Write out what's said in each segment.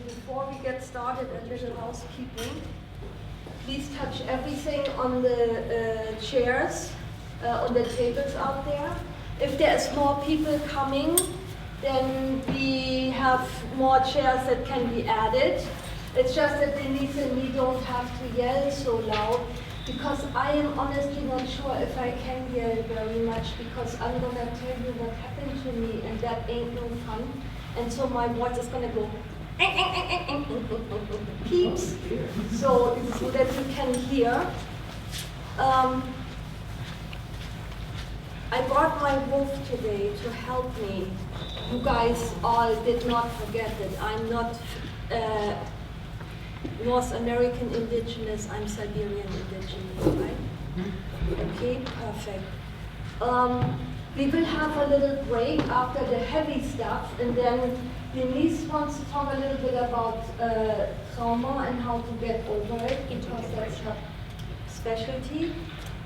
before we get started, a little housekeeping. Please touch everything on the chairs, on the tables out there. If there's more people coming, then we have more chairs that can be added. It's just that Denise and me don't have to yell so loud, because I am honestly not sure if I can yell very much, because I'm gonna tell you what happened to me, and that ain't no fun. And so my voice is gonna go peeps, so that you can hear. I brought my wolf today to help me. You guys all did not forget that I'm not North American indigenous, I'm Siberian indigenous, right? Okay, perfect. We will have a little break after the heavy stuff, and then Denise wants to talk a little bit about trauma and how to get over it, because that's her specialty.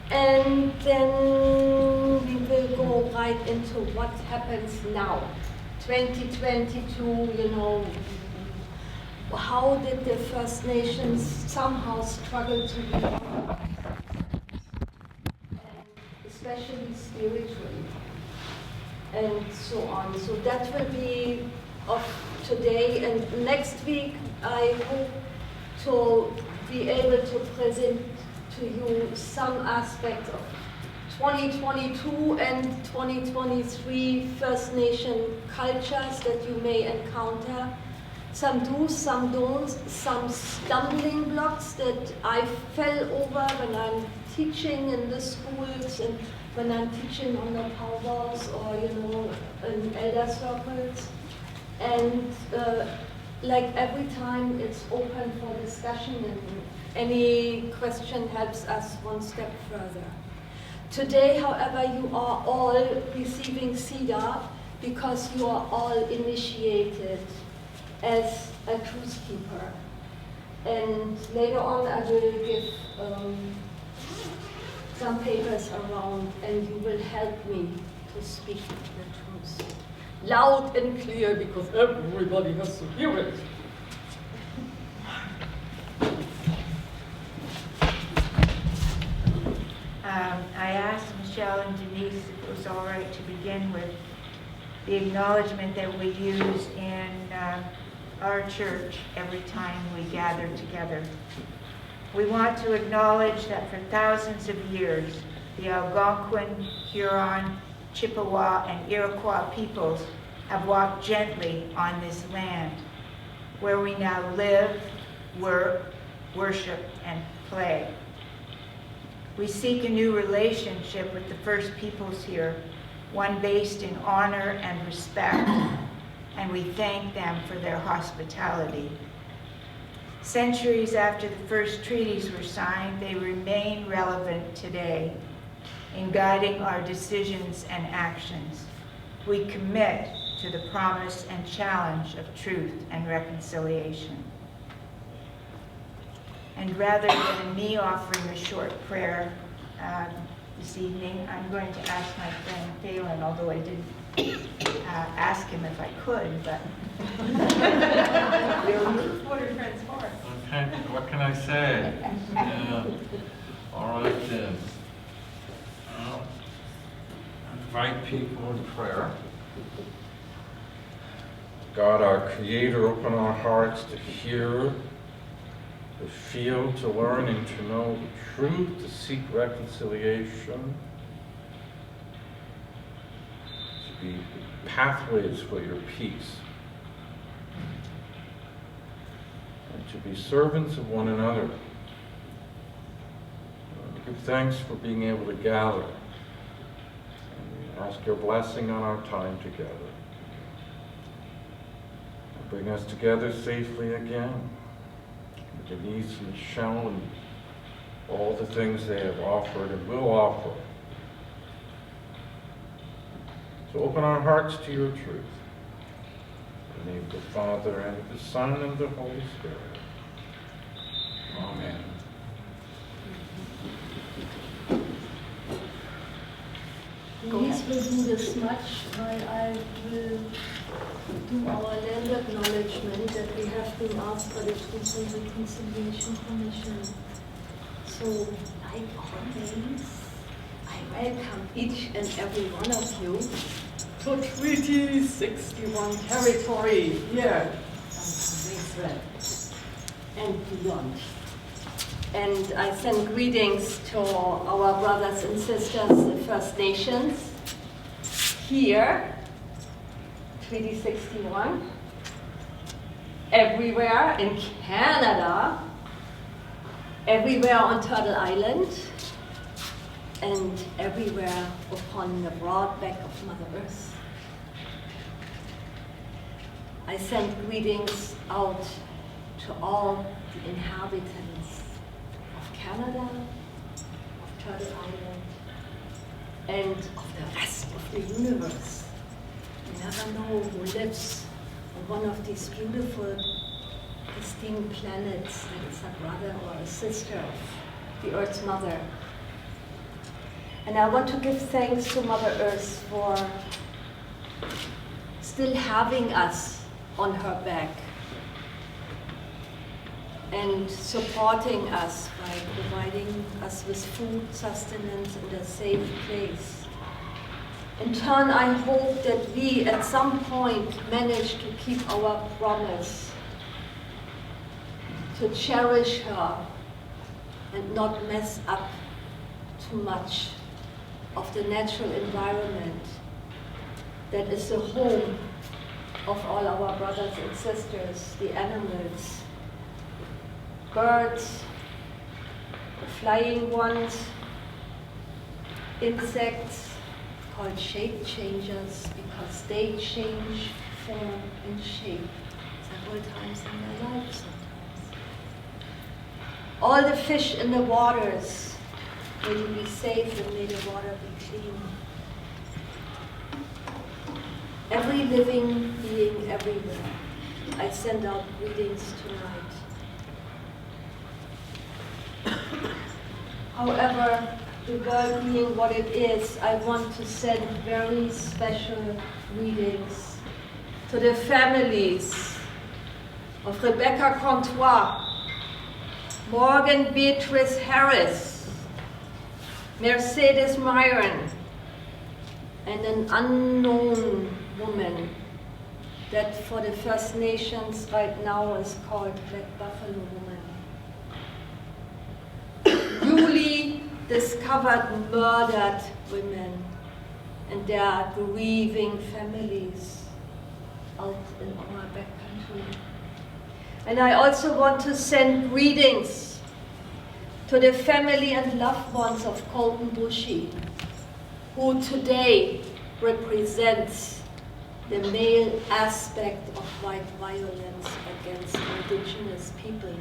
And then we will go right into what happens now. 2022, you know, how did the First Nations somehow struggle to be, especially spiritually, and so on. So that will be of today, and next week I hope to be able to present to you some aspects of 2022 and 2023 First Nation cultures that you may encounter. Some do's, some don'ts, some stumbling blocks that I fell over when I'm teaching in the schools and when I'm teaching on the powwows or, you know, in elder circles. And like every time, it's open for discussion, and any question helps us one step further. Today, however, you are all receiving CEDAR because you are all initiated as a truth keeper. And later on I will give some papers around, and you will help me to speak the truth. Loud and clear, because everybody has to hear it. I asked Michelle and Denise if it was all right to begin with the acknowledgement that we use in our church every time we gather together. We want to acknowledge that for thousands of years, the Algonquin, Huron, Chippewa, and Iroquois peoples have walked gently on this land, where we now live, work, worship, and play. We seek a new relationship with the First Peoples here, one based in honor and respect, and we thank them for their hospitality. Centuries after the first treaties were signed, they remain relevant today in guiding our decisions and actions. We commit to the promise and challenge of truth and reconciliation. And rather than me offering a short prayer this evening, I'm going to ask my friend Phelan, although I didn't ask him if I could, but what are friends for? Okay, what can I say? Yeah. All right then. I'll invite people in prayer. God, our Creator, open our hearts to hear, to feel, to learn, and to know the truth, to seek reconciliation, to be pathways for your peace, and to be servants of one another. We give thanks for being able to gather, and we ask your blessing on our time together. And bring us together safely again. Denise and Michelle and all the things they have offered and will offer. So open our hearts to your truth. In the name of the Father, and of the Son, and of the Holy Spirit. Amen. Denise will do this much, while I will do our land acknowledgement that we have been asked by the Truth and Reconciliation Commission. So, like always, I welcome each and every one of you to Treaty 61 territory here on Israel and beyond. And I send greetings to our brothers and sisters, the First Nations, here, Treaty 61, everywhere in Canada, everywhere on Turtle Island, and everywhere upon the broad back of Mother Earth. I send greetings out to all the inhabitants of Canada, of Turtle Island, and of the rest of the universe. You never know who lives on one of these beautiful, distinct planets that is a brother or a sister of the Earth's mother. And I want to give thanks to Mother Earth for still having us on her back and supporting us by providing us with food, sustenance, and a safe place. In turn, I hope that we at some point manage to keep our promise to cherish her and not mess up too much of the natural environment that is the home of all our brothers and sisters, the animals, birds, the flying ones, insects called shape changers because they change form and shape several times in their life sometimes. All the fish in the waters, may you be safe and may the water be clean. Every living being everywhere, I send out greetings tonight. However, the world being what it is, I want to send very special greetings to the families of Rebecca Comtois, Morgan Beatrice Harris, Mercedes Myron, and an unknown woman that for the First Nations right now is called Black Buffalo Woman. Newly discovered murdered women and their grieving families out in our backcountry. And I also want to send greetings to the family and loved ones of Colton Bushy, who today represents the male aspect of white violence against indigenous people.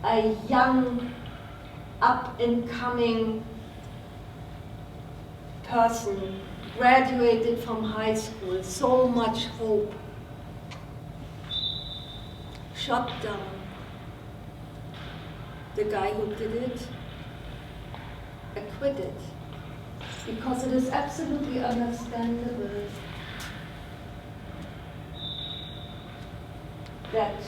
A young, up-and-coming person, graduated from high school, so much hope, shot down. The guy who did it, acquitted. Because it is absolutely understandable that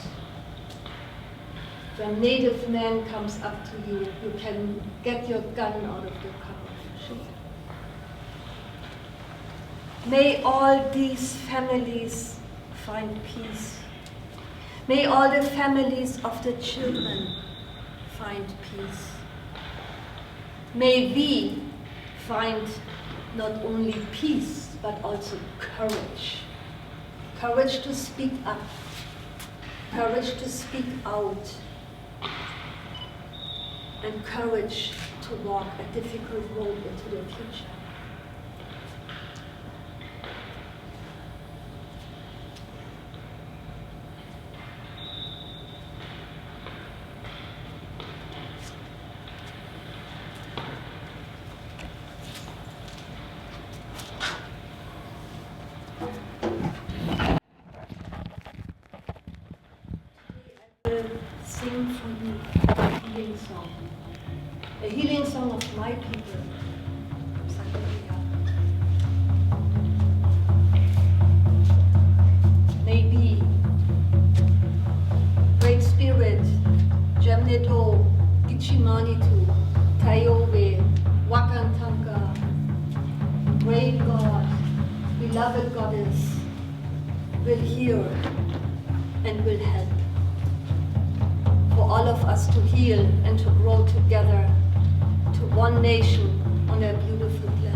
when Native man comes up to you, you can get your gun out of the cover and shoot. May all these families find peace. May all the families of the children find peace. May we find not only peace, but also courage. Courage to speak up. Courage to speak out. And courage to walk a difficult road into the future. Sing for you a healing song. A healing song of my people. Hallelujah. beloved Goddess will hear and will help for all of us to heal and to grow together to one nation on a beautiful planet.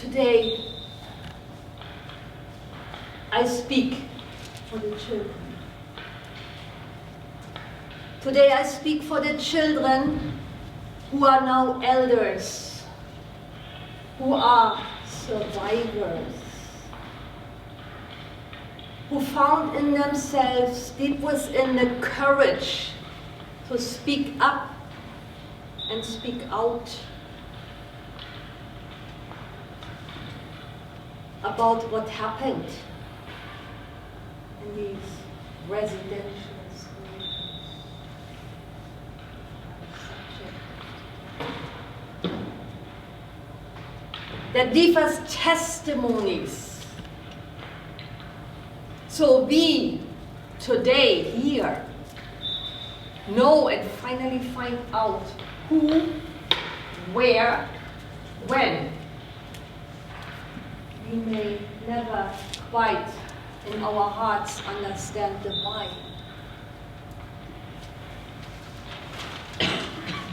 Today, I speak for the children. Today, I speak for the children who are now elders, who are survivors, who found in themselves deep within the courage to speak up and speak out about what happened in these residential schools. That give us testimonies. So we today here know and finally find out who, where, when. We may never quite in our hearts understand the why.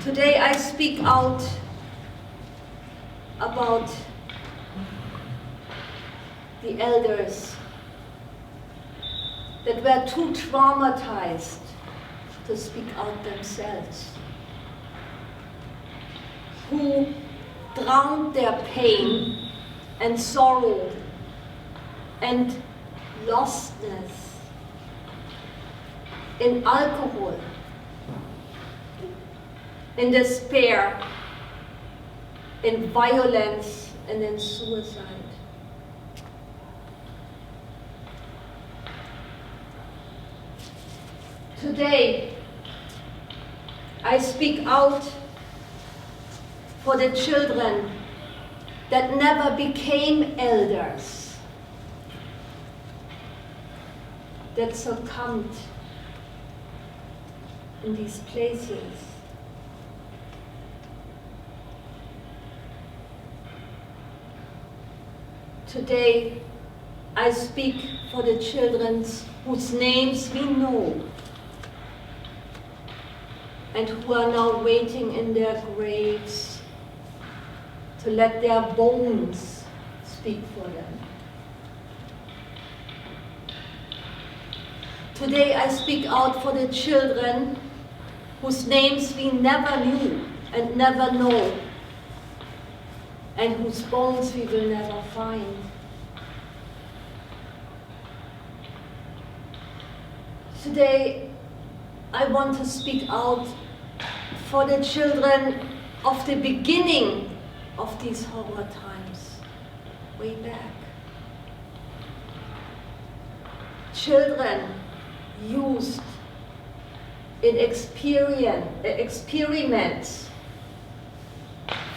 Today I speak out about the elders that were too traumatized to speak out themselves, who drowned their pain and sorrow and lostness in alcohol, in despair, in violence, and in suicide. Today, I speak out for the children that never became elders, that succumbed in these places. Today, I speak for the children whose names we know and who are now waiting in their graves to let their bones speak for them. Today I speak out for the children whose names we never knew and never know, and whose bones we will never find. Today I want to speak out for the children of the beginning of these horror times, way back. Children used in experiments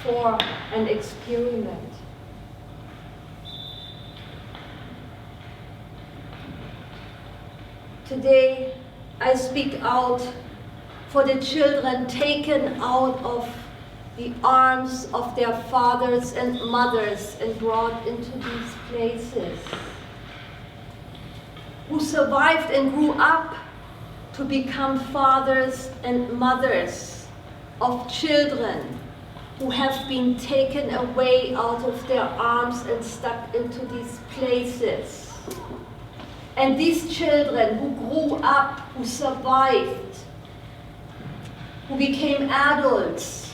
for an experiment. Today, I speak out for the children taken out of the arms of their fathers and mothers and brought into these places, who survived and grew up to become fathers and mothers of children who have been taken away out of their arms and stuck into these places. And these children who grew up, who survived, who became adults,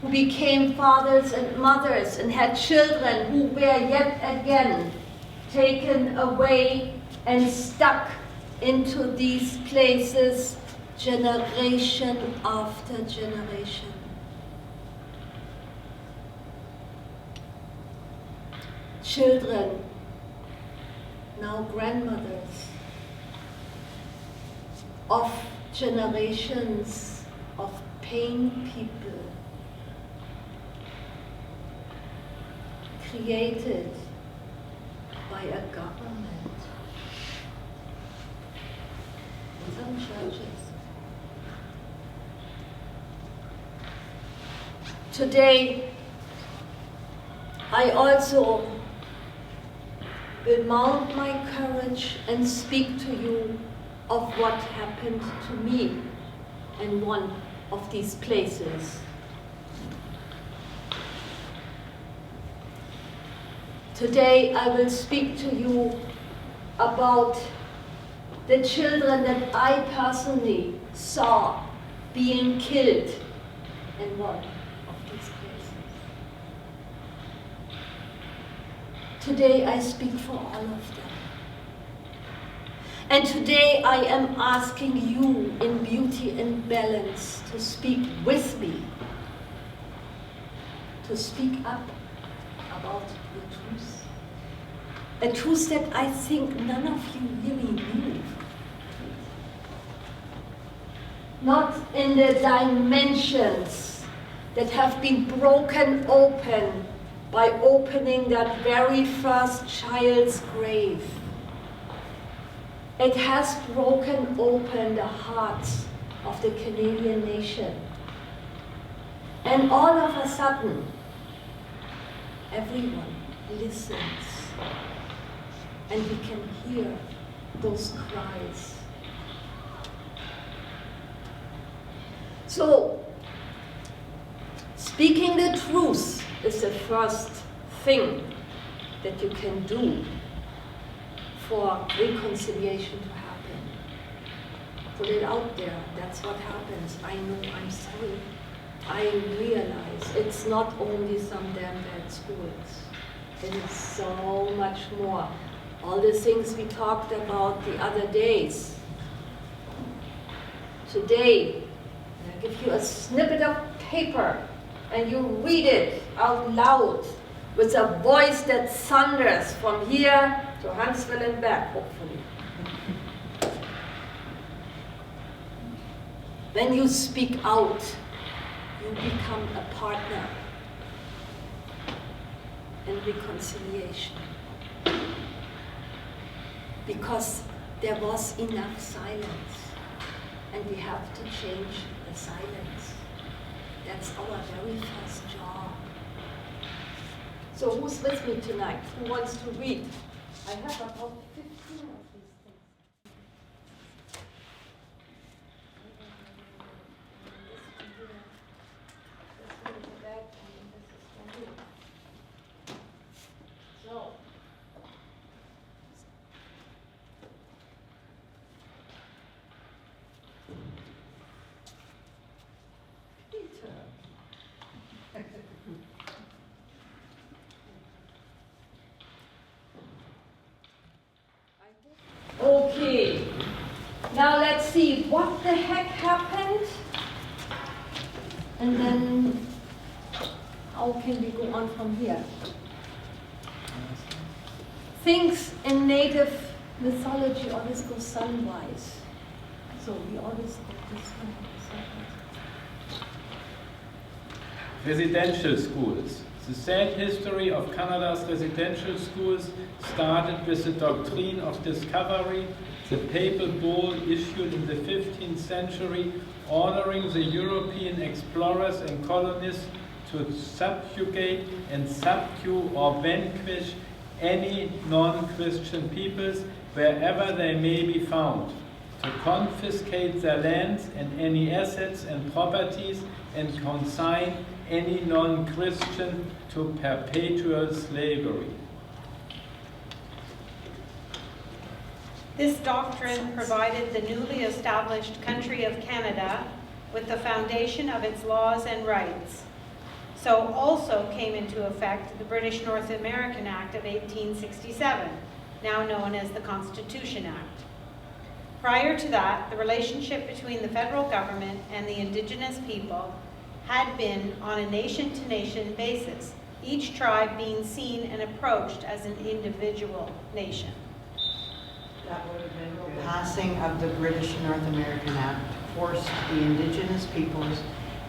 who became fathers and mothers and had children who were yet again taken away and stuck into these places generation after generation. Children, now grandmothers, of generations of pain people, created by a government. In some churches. Today, I also will mount my courage and speak to you of what happened to me in one of these places. Today I will speak to you about the children that I personally saw being killed in one of these places. Today I speak for all of them. And today I am asking you in beauty and balance to speak with me, to speak up about the truth. A truth that I think none of you really knew. Not in the dimensions that have been broken open by opening that very first child's grave. It has broken open the hearts of the Canadian nation. And all of a sudden, everyone listens. And we can hear those cries. So, speaking the truth is the first thing that you can do for reconciliation to happen. Put it out there. That's what happens. I know, I'm sorry. I realize it's not only some damn bad schools. It is so much more. All the things we talked about the other days. Today, I give you a snippet of paper and you read it out loud with a voice that thunders from here to Huntsville and back, hopefully. When you speak out, you become a partner in reconciliation. Because there was enough silence, and we have to change the silence. That's our very first job. So who's with me tonight? Who wants to read? I have about 15 of these things. This one here, that, and this is for you. So, Peter. Okay, now let's see what the heck happened, and then how can we go on from here? Things in native mythology always go sunwise, so we always go this way. Residential schools. The sad history of Canada's residential schools started with the doctrine of discovery. The papal bull issued in the 15th century ordering the European explorers and colonists to subjugate and subdue or vanquish any non-Christian peoples wherever they may be found, to confiscate their lands and any assets and properties, and consign any non-Christian to perpetual slavery. This doctrine provided the newly established country of Canada with the foundation of its laws and rights. So also came into effect the British North American Act of 1867, now known as the Constitution Act. Prior to that, the relationship between the federal government and the Indigenous people had been on a nation-to-nation basis, each tribe being seen and approached as an individual nation. The passing of the British North American Act forced the Indigenous peoples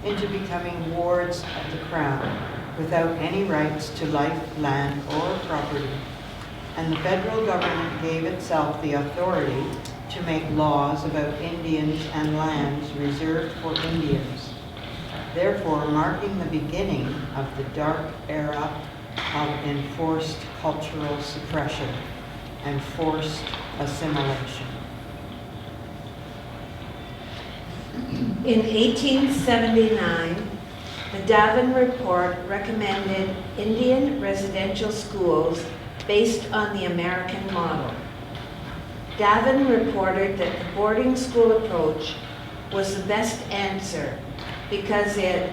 into becoming wards of the Crown without any rights to life, land, or property. And the federal government gave itself the authority to make laws about Indians and lands reserved for Indians, therefore marking the beginning of the dark era of enforced cultural suppression and forced assimilation. In 1879, the Davin Report recommended Indian residential schools based on the American model. Davin reported that the boarding school approach was the best answer because it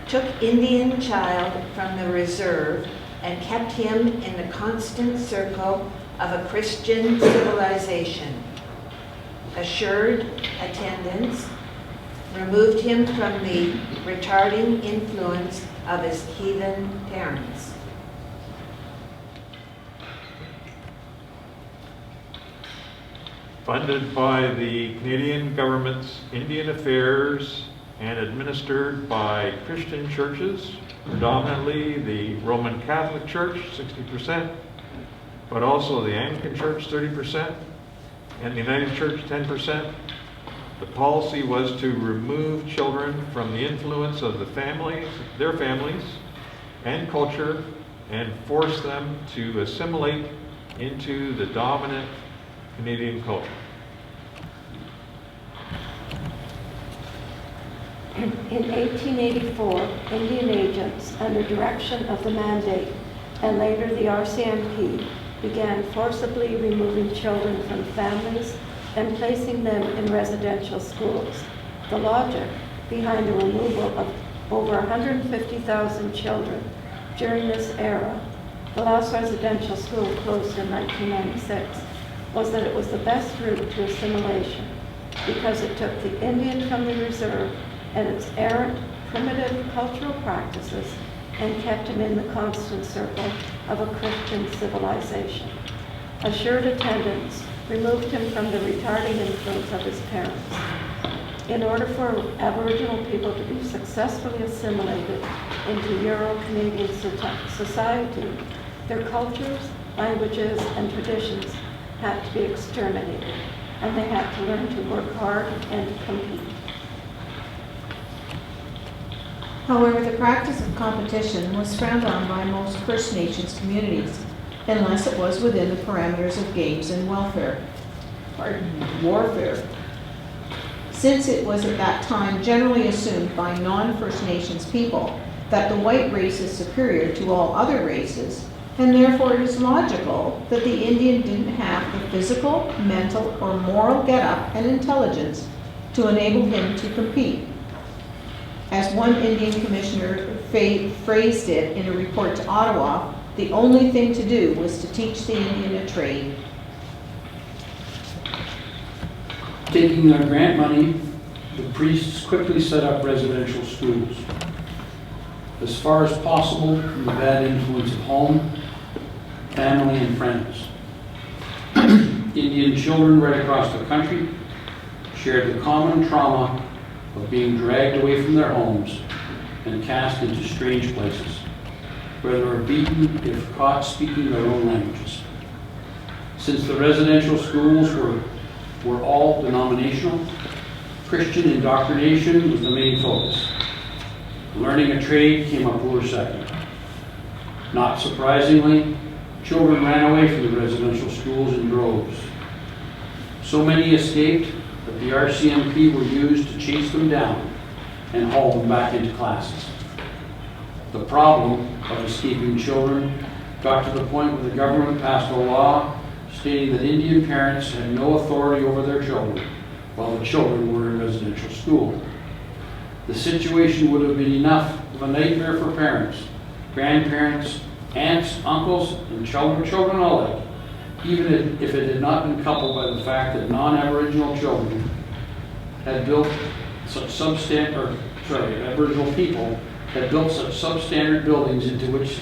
took Indian child from the reserve and kept him in the constant circle of a Christian civilization, assured attendance, removed him from the retarding influence of his heathen parents. Funded by the Canadian government's Indian Affairs and administered by Christian churches, predominantly the Roman Catholic Church, 60%, but also the Anglican Church, 30%, and the United Church, 10%. The policy was to remove children from the influence of the families, their families, and culture, and force them to assimilate into the dominant Canadian culture. In 1884, Indian agents, under direction of the Mandate and later the RCMP, began forcibly removing children from families and placing them in residential schools. The logic behind the removal of over 150,000 children during this era, the last residential school closed in 1996, was that it was the best route to assimilation because it took the Indian from the reserve and its errant, primitive cultural practices and kept him in the constant circle of a Christian civilization. Assured attendance removed him from the retarding influence of his parents. In order for Aboriginal people to be successfully assimilated into Euro-Canadian society, their cultures, languages, and traditions had to be exterminated, and they had to learn to work hard and to compete. However, the practice of competition was frowned on by most First Nations communities, unless it was within the parameters of games and warfare. Since it was at that time generally assumed by non-First Nations people that the white race is superior to all other races, and therefore it is logical that the Indian didn't have the physical, mental, or moral get-up and intelligence to enable him to compete. As one Indian commissioner phrased it in a report to Ottawa, the only thing to do was to teach the Indian a trade. Taking their grant money, the priests quickly set up residential schools. As far as possible, from the bad influence of home, family, and friends. Indian children right across the country shared the common trauma of being dragged away from their homes and cast into strange places, where they were beaten if caught speaking their own languages. Since the residential schools were all denominational, Christian indoctrination was the main focus. Learning a trade came a poor second. Not surprisingly, children ran away from the residential schools in droves. So many escaped that the RCMP were used to chase them down and haul them back into classes. The problem of escaping children got to the point where the government passed a law stating that Indian parents had no authority over their children while the children were in residential school. The situation would have been enough of a nightmare for parents, grandparents, aunts, uncles, and children alike, even if it had not been coupled by the fact that non-Aboriginal children had built such Aboriginal people had built such substandard buildings into which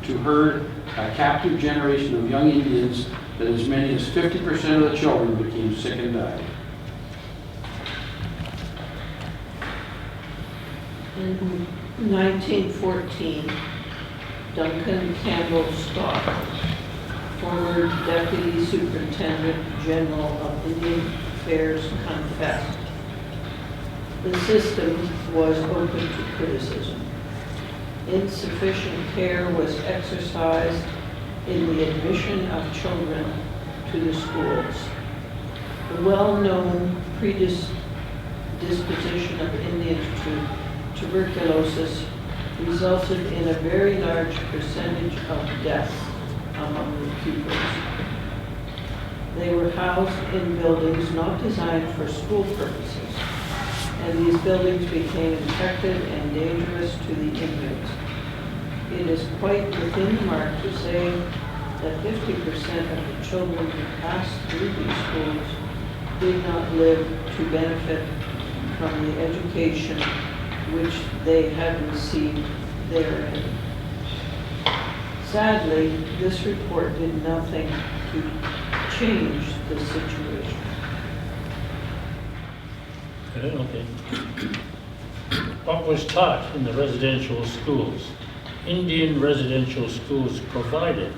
to herd a captive generation of young Indians that as many as 50% of the children became sick and died. In 1914, Duncan Campbell Scott, former Deputy Superintendent General of Indian Affairs, confessed. The system was open to criticism. Insufficient care was exercised in the admission of children to the schools. The well-known predisposition of Indians to tuberculosis resulted in a very large percentage of deaths among the pupils. They were housed in buildings not designed for school purposes, and these buildings became infected and dangerous to the inmates. It is quite within the mark to say that 50% of the children who passed through these schools did not live to benefit from the education which they had received therein. Sadly, this report did nothing to change the situation. Okay. What was taught in the residential schools? Indian residential schools provided,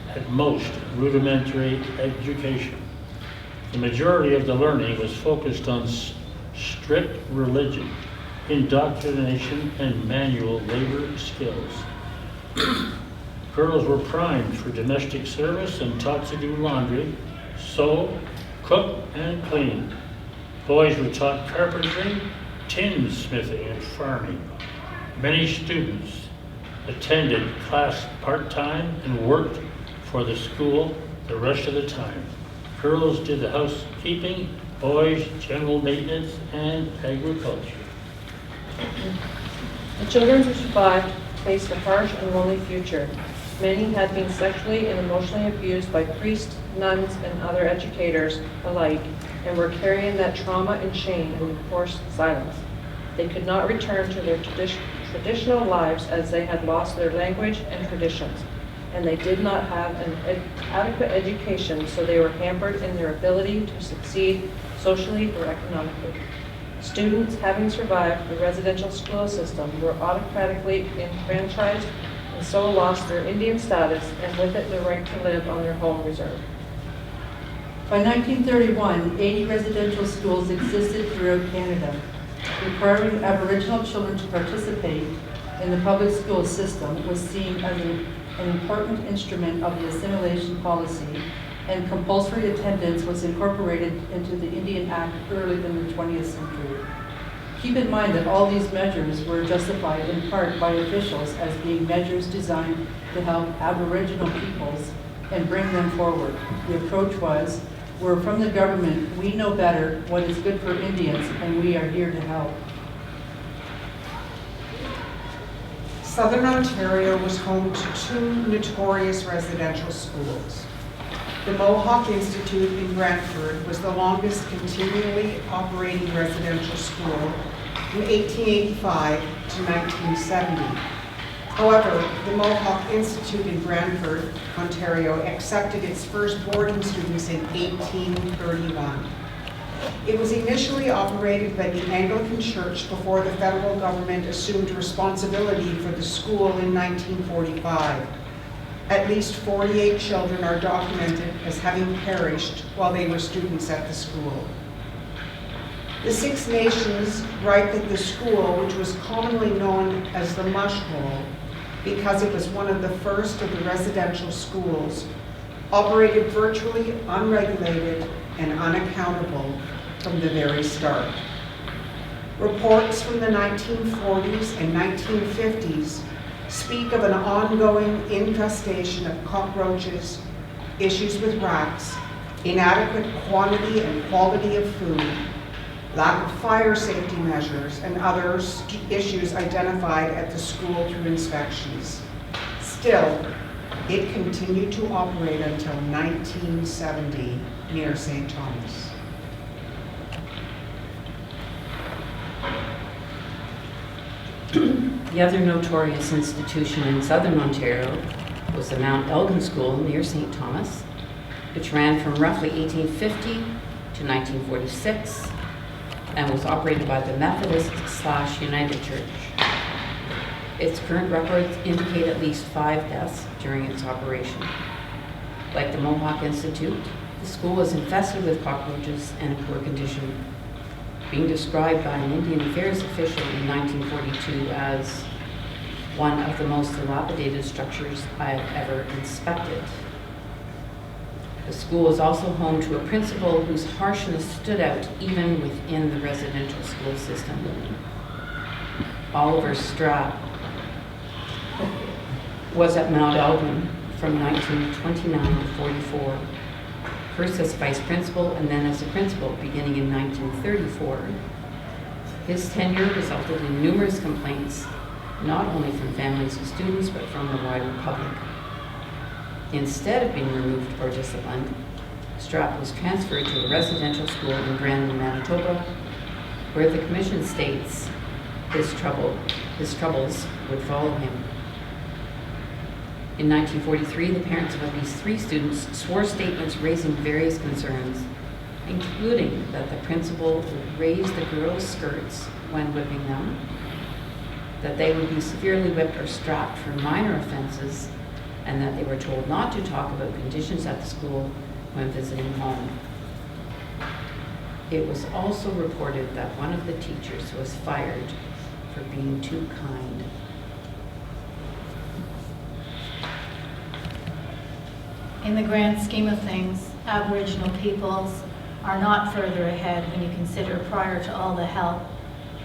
at most, rudimentary education. The majority of the learning was focused on strict religion, indoctrination, and manual labor skills. Girls were primed for domestic service and taught to do laundry, sew, cook, and clean. Boys were taught carpentry, tinsmithing, and farming. Many students attended class part-time and worked for the school the rest of the time. Girls did the housekeeping, boys general maintenance and agriculture. The children who survived faced a harsh and lonely future. Many had been sexually and emotionally abused by priests, nuns, and other educators alike, and were carrying that trauma and shame in enforced silence. They could not return to their traditional lives as they had lost their language and traditions, and they did not have an adequate education, so they were hampered in their ability to succeed socially or economically. Students having survived the residential school system were autocratically enfranchised and so lost their Indian status and with it the right to live on their home reserve. By 1931, 80 residential schools existed throughout Canada, requiring Aboriginal children to participate in the public school system was seen as an important instrument of the assimilation policy, and compulsory attendance was incorporated into the Indian Act early in the 20th century. Keep in mind that all these measures were justified in part by officials as being measures designed to help Aboriginal peoples and bring them forward. The approach was, we're from the government, we know better what is good for Indians, and we are here to help. Southern Ontario was home to two notorious residential schools. The Mohawk Institute in Brantford was the longest continually operating residential school from 1885 to 1970. However, the Mohawk Institute in Brantford, Ontario, accepted its first boarding students in 1831. It was initially operated by the Anglican Church before the federal government assumed responsibility for the school in 1945. At least 48 children are documented as having perished while they were students at the school. The Six Nations write that the school, which was commonly known as the Mush Hole because it was one of the first of the residential schools, operated virtually unregulated and unaccountable from the very start. Reports from the 1940s and 1950s speak of an ongoing infestation of cockroaches, issues with rats, inadequate quantity and quality of food, lack of fire safety measures, and other issues identified at the school through inspections. Still, it continued to operate until 1970 near St. Thomas. The other notorious institution in southern Ontario was the Mount Elgin School near St. Thomas, which ran from roughly 1850 to 1946 and was operated by the Methodist/United Church. Its current records indicate at least 5 deaths during its operation. Like the Mohawk Institute, the school was infested with cockroaches and in poor condition, being described by an Indian Affairs official in 1942 as one of the most dilapidated structures I have ever inspected. The school is also home to a principal whose harshness stood out even within the residential school system. Oliver Strapp was at Mount Elgin from 1929 to 44, first as vice principal and then as a principal beginning in 1934. His tenure resulted in numerous complaints, not only from families of students, but from the wider public. Instead of being removed or disciplined, Strapp was transferred to a residential school in Brandon, Manitoba, where the commission states his troubles would follow him. In 1943, the parents of at least 3 students swore statements raising various concerns, including that the principal would raise the girls' skirts when whipping them, that they would be severely whipped or strapped for minor offenses, and that they were told not to talk about conditions at the school when visiting home. It was also reported that one of the teachers was fired for being too kind. In the grand scheme of things, Aboriginal peoples are not further ahead when you consider prior to all the help,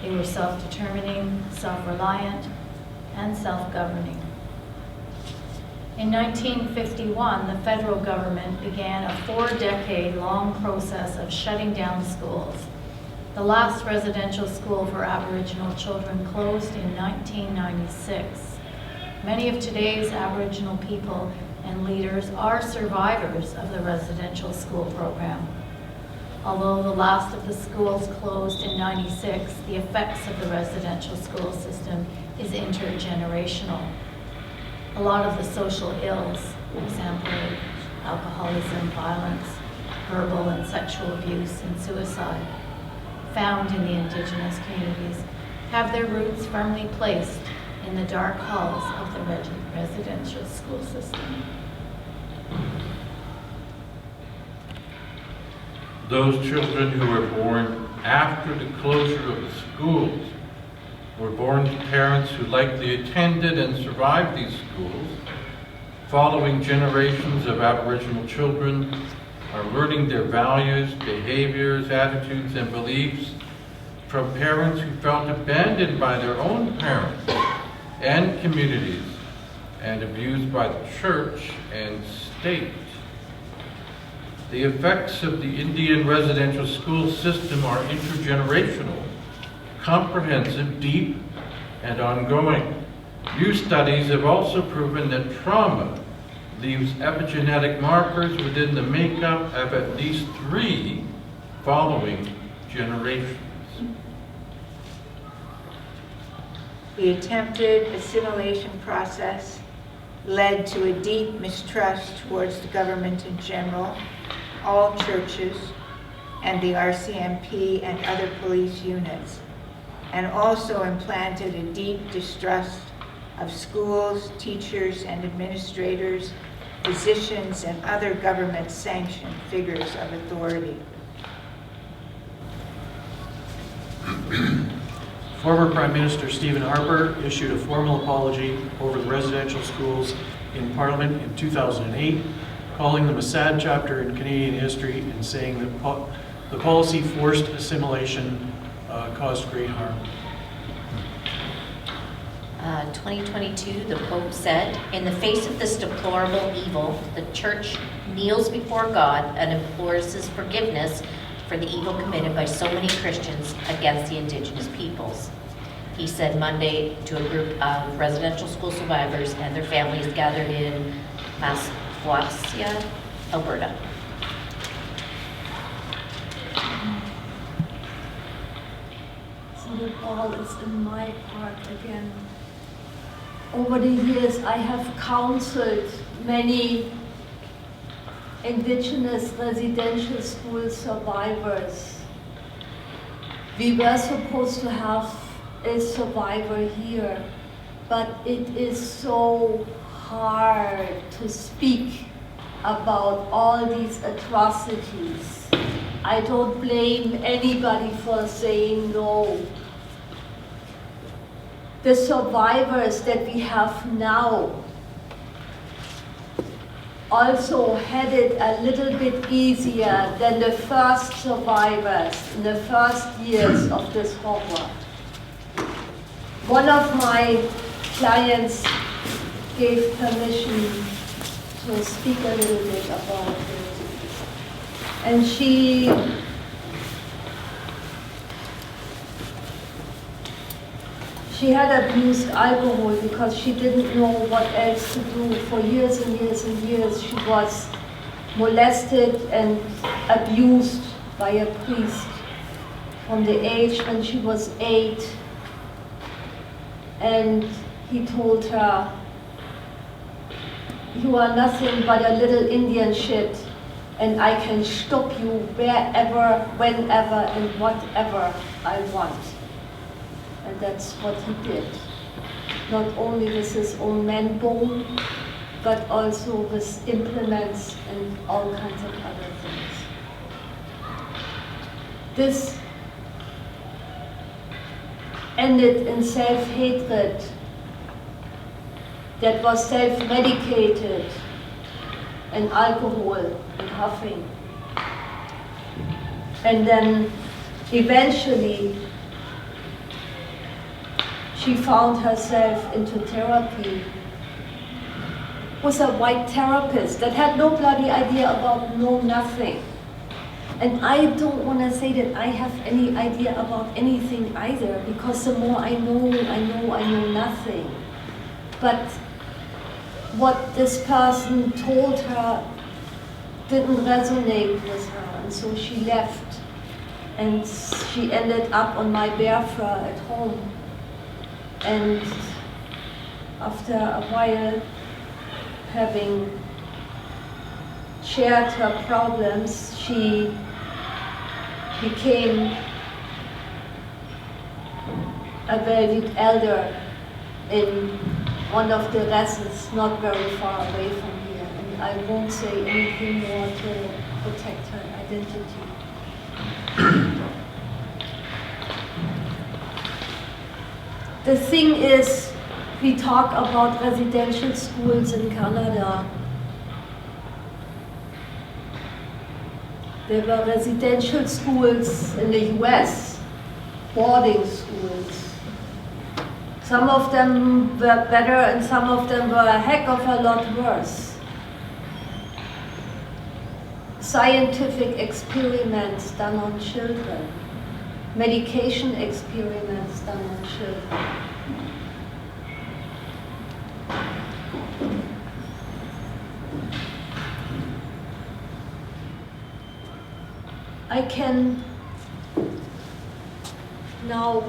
they were self-determining, self-reliant, and self-governing. In 1951, the federal government began a 4-decade-long process of shutting down schools. The last residential school for Aboriginal children closed in 1996. Many of today's Aboriginal people and leaders are survivors of the residential school program. Although the last of the schools closed in '96, the effects of the residential school system is intergenerational. A lot of the social ills, for example, alcoholism, violence, verbal and sexual abuse, and suicide, found in the Indigenous communities, have their roots firmly placed in the dark halls of the residential school system. Those children who were born after the closure of the schools were born to parents who likely attended and survived these schools. Following generations of Aboriginal children are learning their values, behaviors, attitudes, and beliefs from parents who felt abandoned by their own parents and communities and abused by the church and state. The effects of the Indian residential school system are intergenerational, comprehensive, deep, and ongoing. New studies have also proven that trauma leaves epigenetic markers within the makeup of at least 3 following generations. The attempted assimilation process led to a deep mistrust towards the government in general, all churches, and the RCMP and other police units, and also implanted a deep distrust of schools, teachers, and administrators, physicians, and other government-sanctioned figures of authority. Former Prime Minister Stephen Harper issued a formal apology over the residential schools in Parliament in 2008, calling them a sad chapter in Canadian history and saying that the policy forced assimilation caused great harm. 2022, the Pope said, "In the face of this deplorable evil, the Church kneels before God and implores His forgiveness for the evil committed by so many Christians against the Indigenous peoples," he said Monday to a group of residential school survivors and their families gathered in Massachusetts, Alberta. So the ball is in my park again. Over the years, I have counseled many Indigenous residential school survivors. We were supposed to have a survivor here, but it is so hard to speak about all these atrocities. I don't blame anybody for saying no. The survivors that we have now also had it a little bit easier than the first survivors in the first years of this horror. One of my clients gave permission to speak a little bit about it. And she had abused alcohol because she didn't know what else to do. For years and years and years, she was molested and abused by a priest from the age when she was 8. And he told her, "You are nothing but a little Indian shit, and I can stop you wherever, whenever, and whatever I want." And that's what he did. Not only with his own man bone, but also with implements and all kinds of other things. This ended in self-hatred that was self-medicated and alcohol and huffing. And then eventually she found herself into therapy with a white therapist that had no bloody idea about nothing. And I don't want to say that I have any idea about anything either, because the more I know nothing. But what this person told her didn't resonate with her, and so she left. And she ended up on my bare fur at home. And after a while, having shared her problems, she became a valued elder in one of the residents not very far away from here. And I won't say anything more to protect her identity. The thing is, we talk about residential schools in Canada. There were residential schools in the US, boarding schools. Some of them were better and some of them were a heck of a lot worse. Scientific experiments done on children. Medication experiments done on children. I can now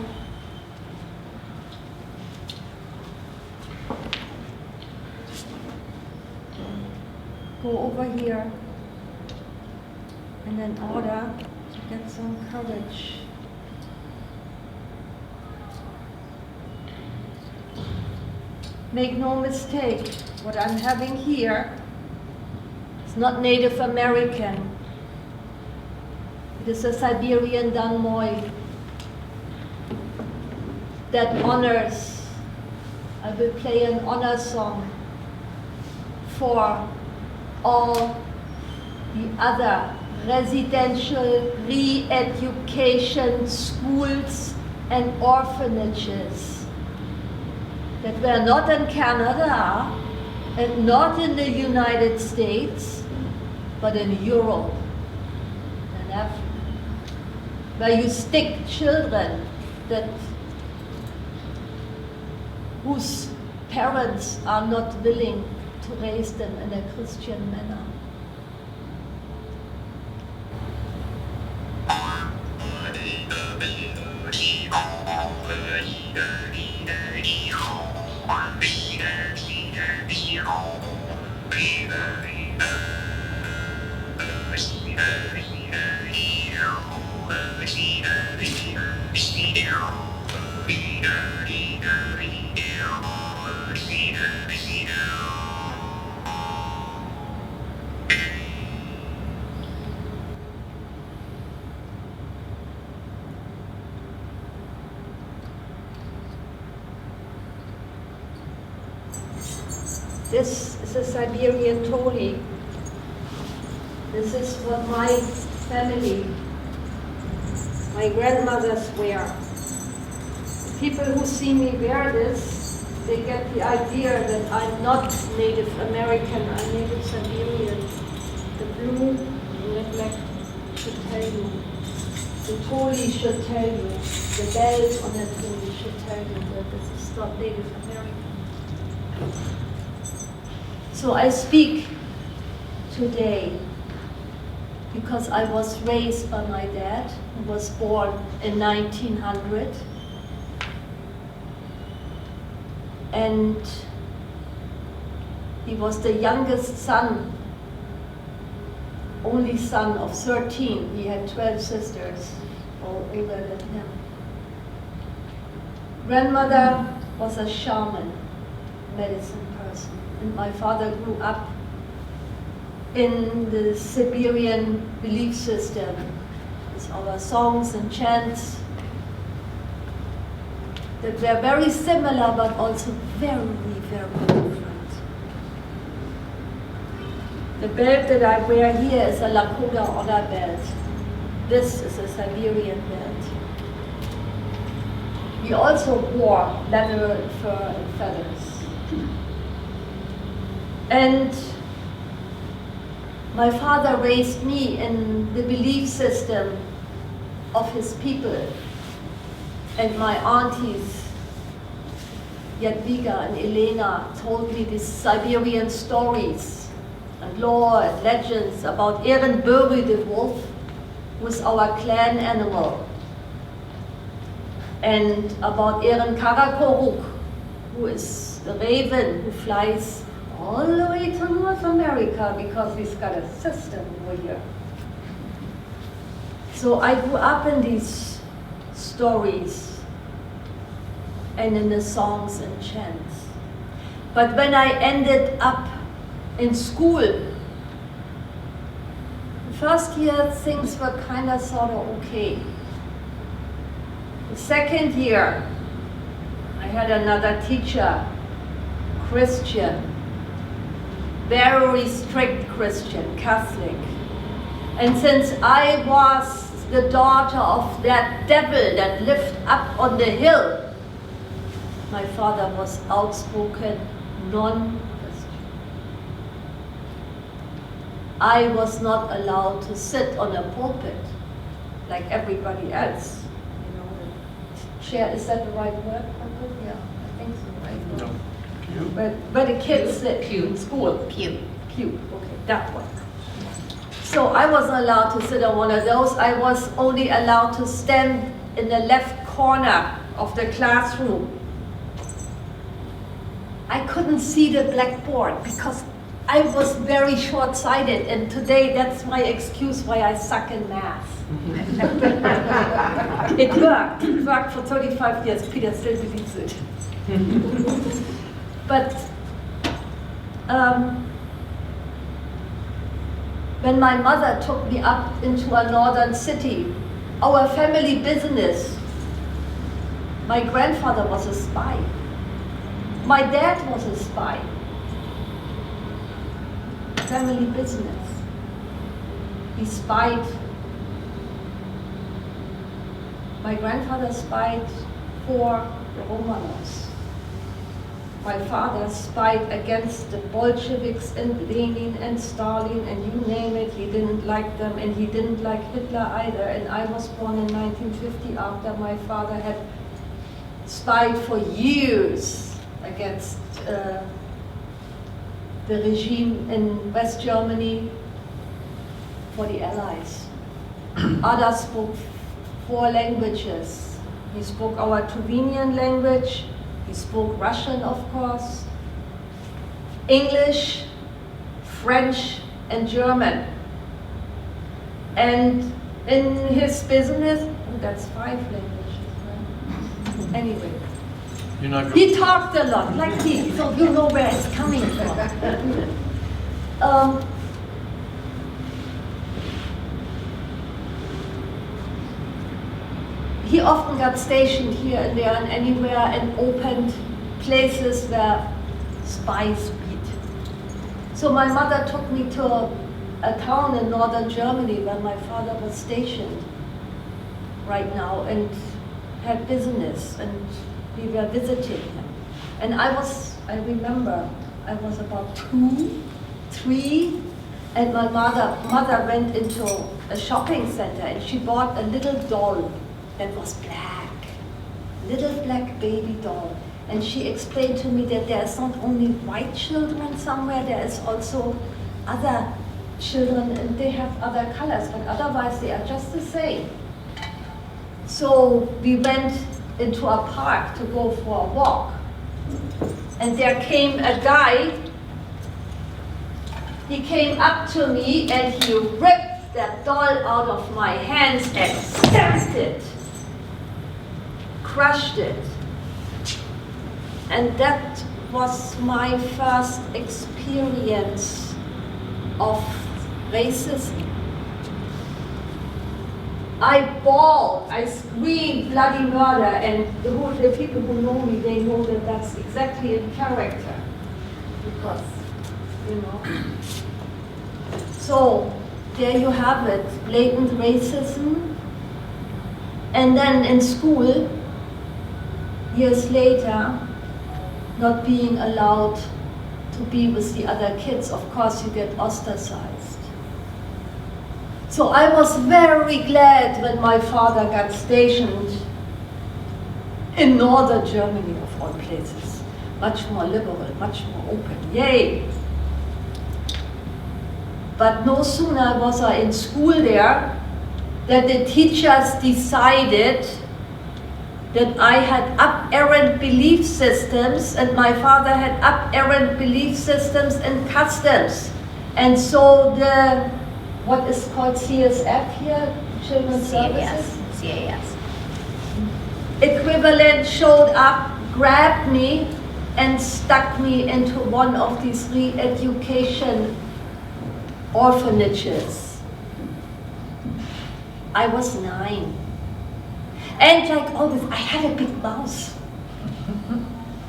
go over here and in order to get some courage. Make no mistake, what I'm having here is not Native American. It is a Siberian Dunmoy. that honors, I will play an honor song for all the other residential re-education schools and orphanages that were not in Canada and not in the United States, but in Europe and Africa, where you stick children whose parents are not willing to raise them in a Christian manner. This is a Siberian Toli. This is what my family, my grandmothers wear. People who see me wear this, they get the idea that I'm not Native American, I'm Native Siberian. The blue, the black should tell you. The Toli should tell you. The belt on the Toli should tell you that this is not Native American. So I speak today because I was raised by my dad, who was born in 1900. And he was the youngest son, only son of 13. He had 12 sisters, all older than him. Grandmother was a shaman, medicine person. And my father grew up in the Siberian belief system with our songs and chants that were very similar but also very, very different. The belt that I wear here is a Lakota honor belt. This is a Siberian belt. We also wore leather and fur and feathers. And my father raised me in the belief system of his people. And my aunties, Jadwiga and Elena, told me these Siberian stories and lore and legends about Ehrenburi the wolf, who is our clan animal, and about Ehrenkarakoruk, who is the raven who flies all the way to North America because he's got a system over here. So I grew up in these stories and in the songs and chants. But when I ended up in school, the first year things were kind of sort of okay. The second year, I had another teacher, Christian, very strict Christian, Catholic. And since I was the daughter of that devil that lived up on the hill, my father was outspoken, non-Christian. I was not allowed to sit on a pulpit like everybody else. You know, the chair, is that the right word? Yeah, I think so, right? No. But the kids sit in school. Pew. Pew, okay, that one. So I wasn't allowed to sit on one of those. I was only allowed to stand in the left corner of the classroom. I couldn't see the blackboard because I was very short-sighted, and today that's my excuse why I suck in math. It worked. It worked for 35 years. Peter still believes it. But when my mother took me up into a northern city, our family business My grandfather was a spy. My dad was a spy. Family business. He spied. My grandfather spied for the Romanovs. My father spied against the Bolsheviks and Lenin and Stalin and you name it. He didn't like them and he didn't like Hitler either. And I was born in 1950 after my father had spied for years against the regime in West Germany for the Allies. Ada spoke 4 languages. He spoke our Tuvinian language. He spoke Russian, of course, English, French, and German. And in his business, that's 5 languages, right? Anyway, he talked a lot, like me, so you know where it's coming from. He often got stationed here and there and anywhere and opened places where spies meet. So my mother took me to a town in northern Germany where my father was stationed right now and had business, and we were visiting him. And I remember, I was about 2, 3, and my mother went into a shopping center and she bought a little doll that was black, little black baby doll. And she explained to me that there's not only white children somewhere, there is also other children and they have other colors, but otherwise they are just the same. So we went into a park to go for a walk. And there came a guy, he came up to me and he ripped that doll out of my hands and stamped it. Crushed it. And that was my first experience of racism. I bawled, I screamed bloody murder, and the people who know me, they know that that's exactly in character. Because, you know. So, there you have it, blatant racism. And then in school, years later, not being allowed to be with the other kids, of course you get ostracized. So I was very glad when my father got stationed in northern Germany, of all places. Much more liberal, much more open, yay! But no sooner was I in school there that the teachers decided that I had aberrant belief systems and my father had aberrant belief systems and customs. And so the, what is called CSF here, Children's Services? CAS. Equivalent showed up, grabbed me and stuck me into one of these re-education orphanages. I was 9. And like always, I had a big mouth,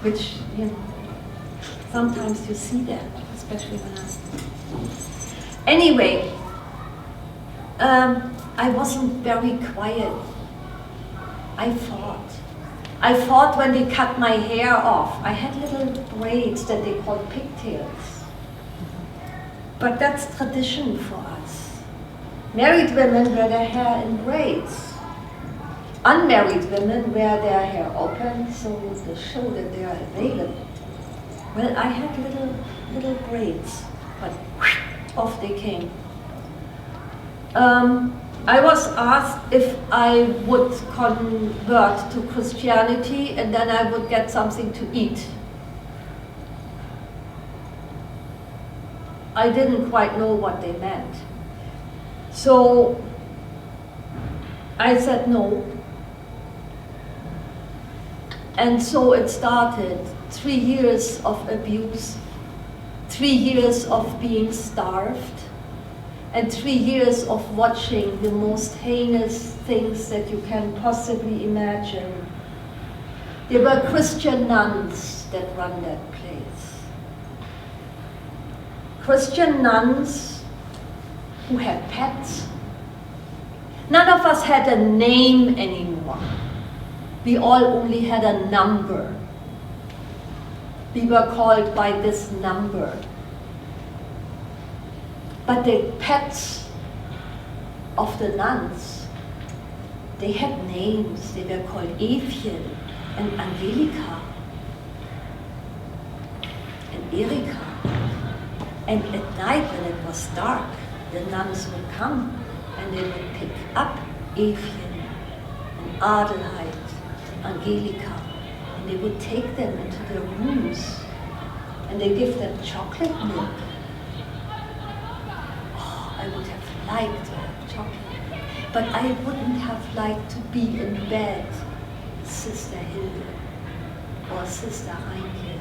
which, you know, sometimes you see that, especially when I... Anyway, I wasn't very quiet. I fought. I fought when they cut my hair off. I had little braids that they called pigtails. But that's tradition for us. Married women wear their hair in braids. Unmarried women wear their hair open so to show that they are available. Well, I had little braids, but off they came. I was asked if I would convert to Christianity and then I would get something to eat. I didn't quite know what they meant. So I said no. And so it started. 3 years of abuse, 3 years of being starved, and 3 years of watching the most heinous things that you can possibly imagine There were Christian nuns that run that place. Christian nuns who had pets. None of us had a name anymore. We all only had a number. We were called by this number. But the pets of the nuns, they had names. They were called Evchen and Angelika and Erika. And at night when it was dark, the nuns would come and they would pick up Evchen and Adelheid and Angelika, and they would take them into their rooms and they give them chocolate milk. Oh, I would have liked to have chocolate, but I wouldn't have liked to be in bed with Sister Hilde or Sister Heinke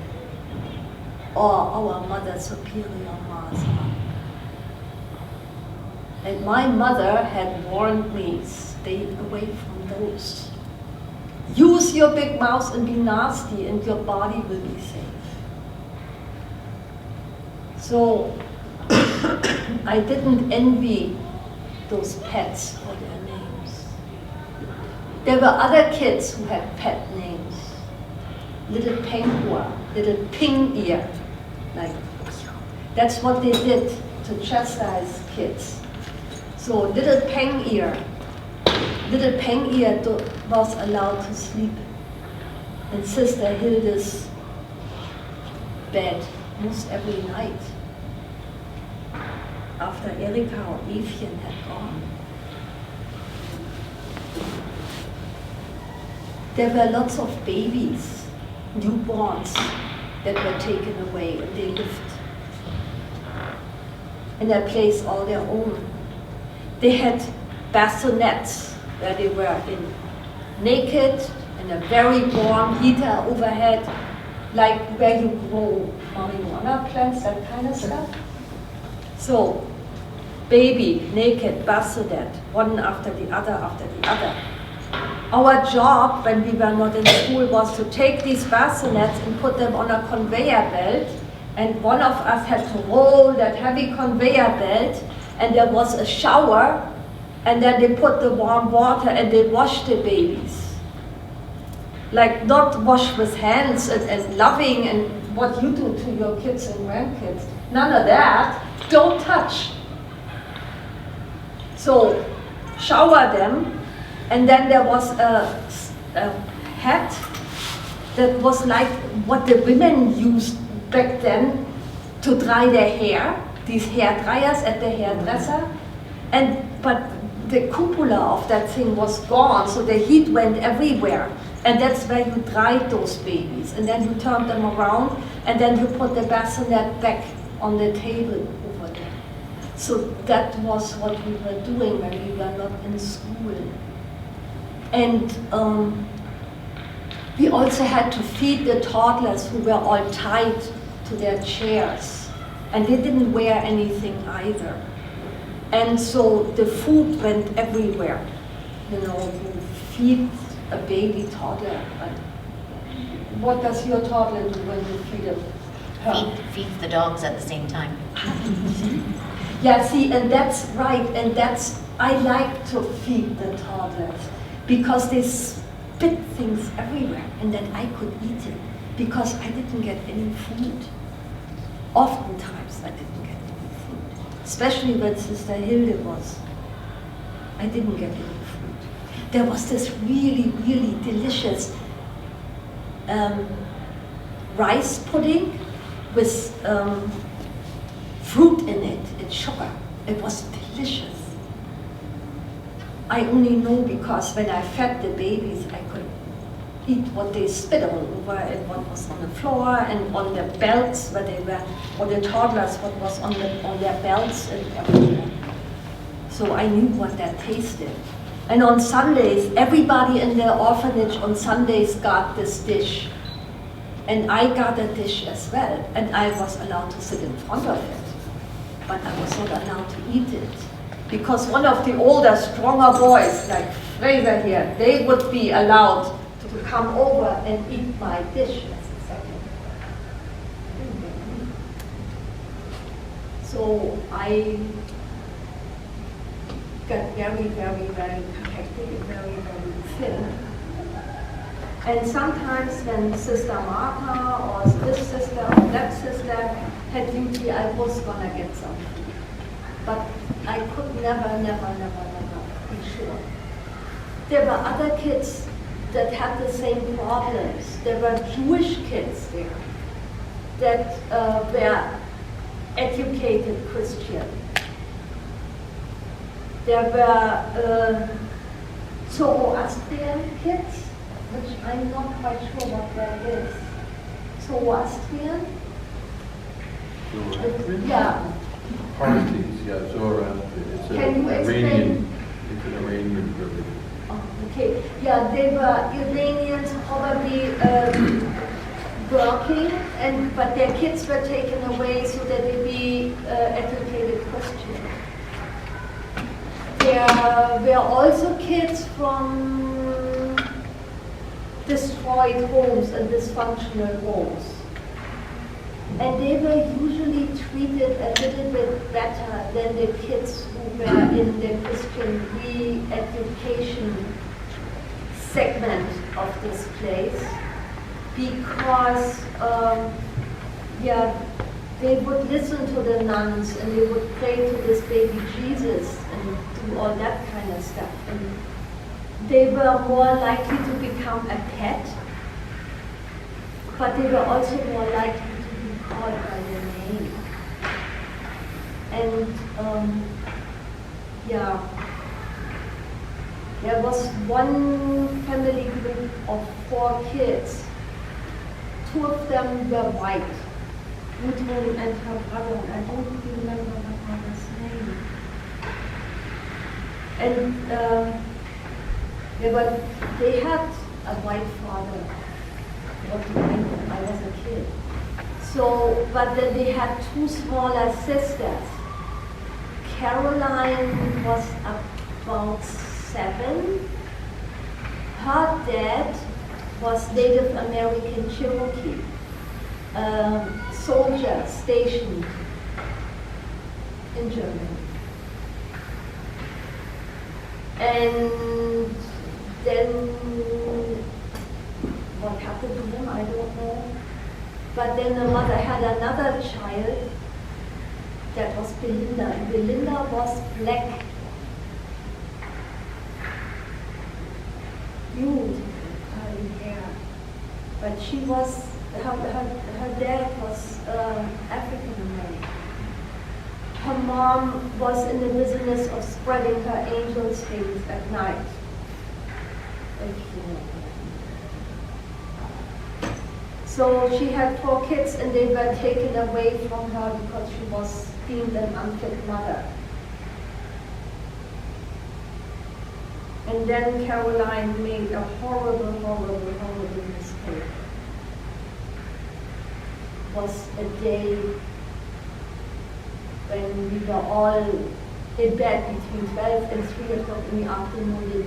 or our Mother Superior Martha. And my mother had warned me, stay away from those. Use your big mouth and be nasty and your body will be safe. So I didn't envy those pets for their names. There were other kids who had pet names. Little Penghua, little Ping Ear. Like, that's what they did to chastise kids. So little Peng Ear was allowed to sleep in Sister Hilde's bed most every night after Erika or Evchen had gone. There were lots of babies, newborns, that were taken away and they lived in a place all their own. They had bassinets where they were naked in a very warm heater overhead, like where you grow marijuana plants, that kind of stuff. So, baby, naked, bassinet, one after the other. Our job when we were not in school was to take these bassinets and put them on a conveyor belt, and one of us had to roll that heavy conveyor belt, and there was a shower, and then they put the warm water and they washed the babies. Like not wash with hands and loving and what you do to your kids and grandkids. None of that. Don't touch. So shower them, and then there was a hat that was like what the women used back then to dry their hair. These hair dryers at the hairdresser, but the cupola of that thing was gone, so the heat went everywhere, and that's where you dried those babies, and then you turned them around, and then you put the bassinet back on the table over there. So that was what we were doing when we were not in school. And we also had to feed the toddlers who were all tied to their chairs. And they didn't wear anything either. And so the food went everywhere. You know, you feed a baby toddler. What does your toddler do when you feed him? Feed the dogs at the same time. Yeah, see, and that's right. And I like to feed the toddlers because they spit things everywhere and then I could eat it because I didn't get any food. Oftentimes I didn't get any food, especially when Sister Hilde was. I didn't get any food. There was this really, really delicious rice pudding with fruit in it and sugar. It was delicious. I only know because when I fed the babies, I could eat what they spit all over and what was on the floor and on their belts where they were, or the toddlers, what was on their belts and everything. So I knew what that tasted. And on Sundays, everybody in the orphanage on Sundays got this dish. And I got a dish as well. And I was allowed to sit in front of it. But I was not allowed to eat it. Because one of the older, stronger boys, like Fraser here, they would be allowed to come over and eat my dish. That's exactly. So I got very, very, very hectic, very, very thin. And sometimes when Sister Martha or this sister or that sister had duty, I was gonna get something. But I could never be sure. There were other kids that had the same problems. There were Jewish kids there that were educated Christian. There were Zoroastrian kids, which I'm not quite sure what that is. Zoroastrian? Yeah. Parties, yeah, Zoroastrian. It's Can you Iranian. It's an Iranian religion. Oh, okay. Yeah, they were Iranians probably working, but their kids were taken away so that they be educated Christian. There were also kids from destroyed homes and dysfunctional homes. And they were usually treated a little bit better than the kids who were in the Christian re-education segment of this place, because they would listen to the nuns and they would pray to this baby Jesus and do all that kind of stuff. And they were more likely to become a pet, but they were also more likely called by their name. And there was one family group of 4 kids. 2 of them were white, Gudrun and her brother. I don't remember her brother's name. And they had a white father. I was a kid. So, but then they had 2 smaller sisters. Caroline was about 7. Her dad was Native American Cherokee, soldier stationed in Germany. And then what happened to him, I don't know. But then the mother had another child that was Belinda. And Belinda was black. Beautiful curly hair. But she was, her dad was African American. Her mom was in the business of spreading her angel's wings at night. So she had 4 kids and they were taken away from her because she was deemed an unfit mother. And then Caroline made a horrible mistake. It was a day when we were all in bed between 12 and 3 o'clock in the afternoon.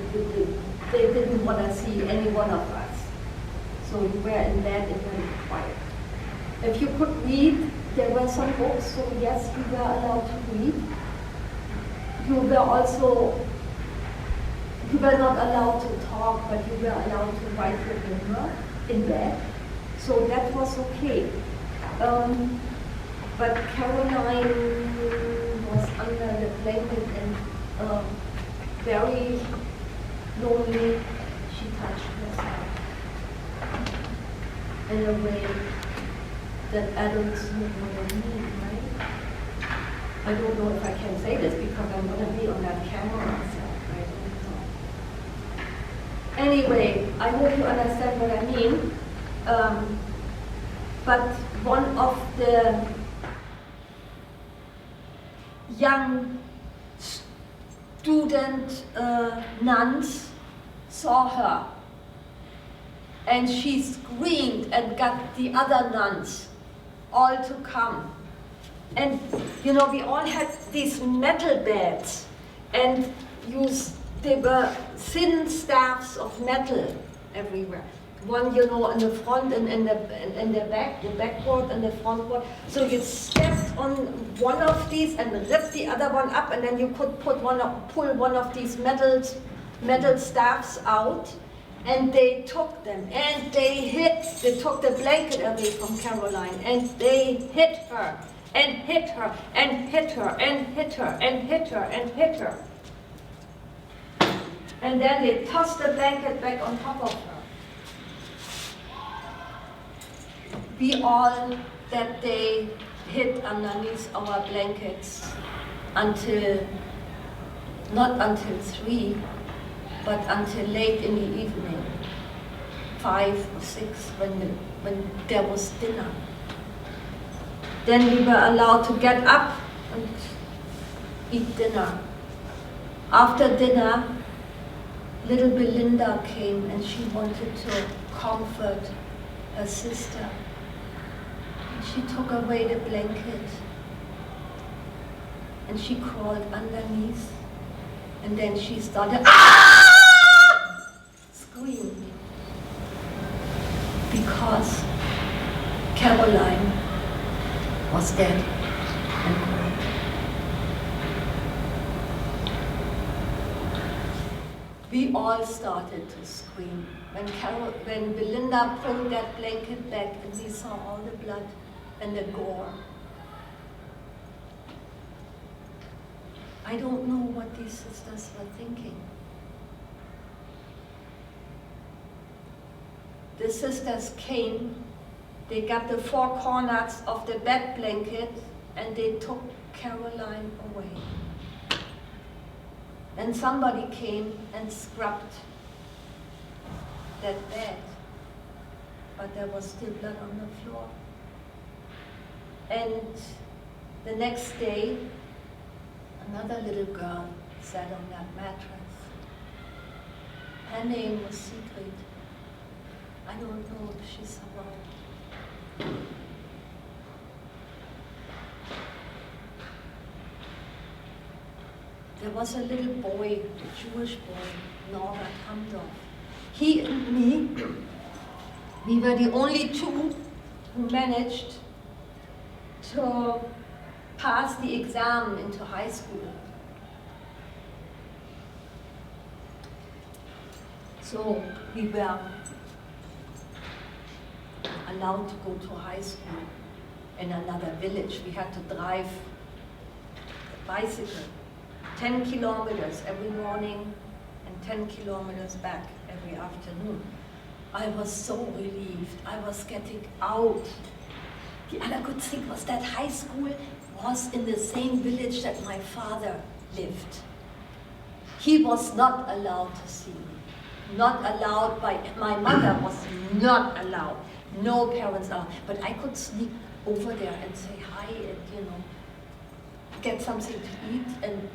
They didn't want to see any one of us. So we were in bed and very quiet. If you could read, there were some books, so yes, you were allowed to read. You were not allowed to talk, but you were allowed to write your homework in bed. So that was okay. But Caroline was under the blanket and very lonely. She touched herself in a way that adults would want to need, right? I don't know if I can say this because I'm going to be on that camera myself. I don't know. Anyway, I hope you understand what I mean. But one of the young student nuns saw her. And she screamed and got the other nuns all to come. And you know, we all had these metal beds and they were thin staffs of metal everywhere. One, you know, in the front and in the back, the backboard and the frontboard. So you stepped on one of these and ripped the other one up, and then you could pull one of these metal staffs out, and they took them and they took the blanket away from Caroline, and they hit her and hit her and hit her and hit her and hit her and hit her. And then they tossed the blanket back on top of her. We all that day hid underneath our blankets until, not until 3, but until late in the evening, 5 or 6, when there was dinner. Then we were allowed to get up and eat dinner. After dinner, little Belinda came and she wanted to comfort her sister. She took away the blanket and she crawled underneath, and then she started screaming because Caroline was dead and gone. We all started to scream when Belinda pulled that blanket back and we saw all the blood and the gore. I don't know what these sisters were thinking. The sisters came, they got the 4 corners of the bed blanket and they took Caroline away. And somebody came and scrubbed that bed, but there was still blood on the floor. And the next day, another little girl sat on that mattress. Her name was Sigrid. I don't know if she survived. There was a little boy, a Jewish boy, Norbert Hamdorf. He and me, we were the only 2 who managed to pass the exam into high school. So we were allowed to go to high school in another village. We had to drive a bicycle 10 kilometers every morning and 10 kilometers back every afternoon. I was so relieved. I was getting out. The other good thing was that high school was in the same village that my father lived. He was not allowed to see me. Not allowed by, my mother was not allowed. No parents allowed. But I could sneak over there and say hi and, you know, get something to eat and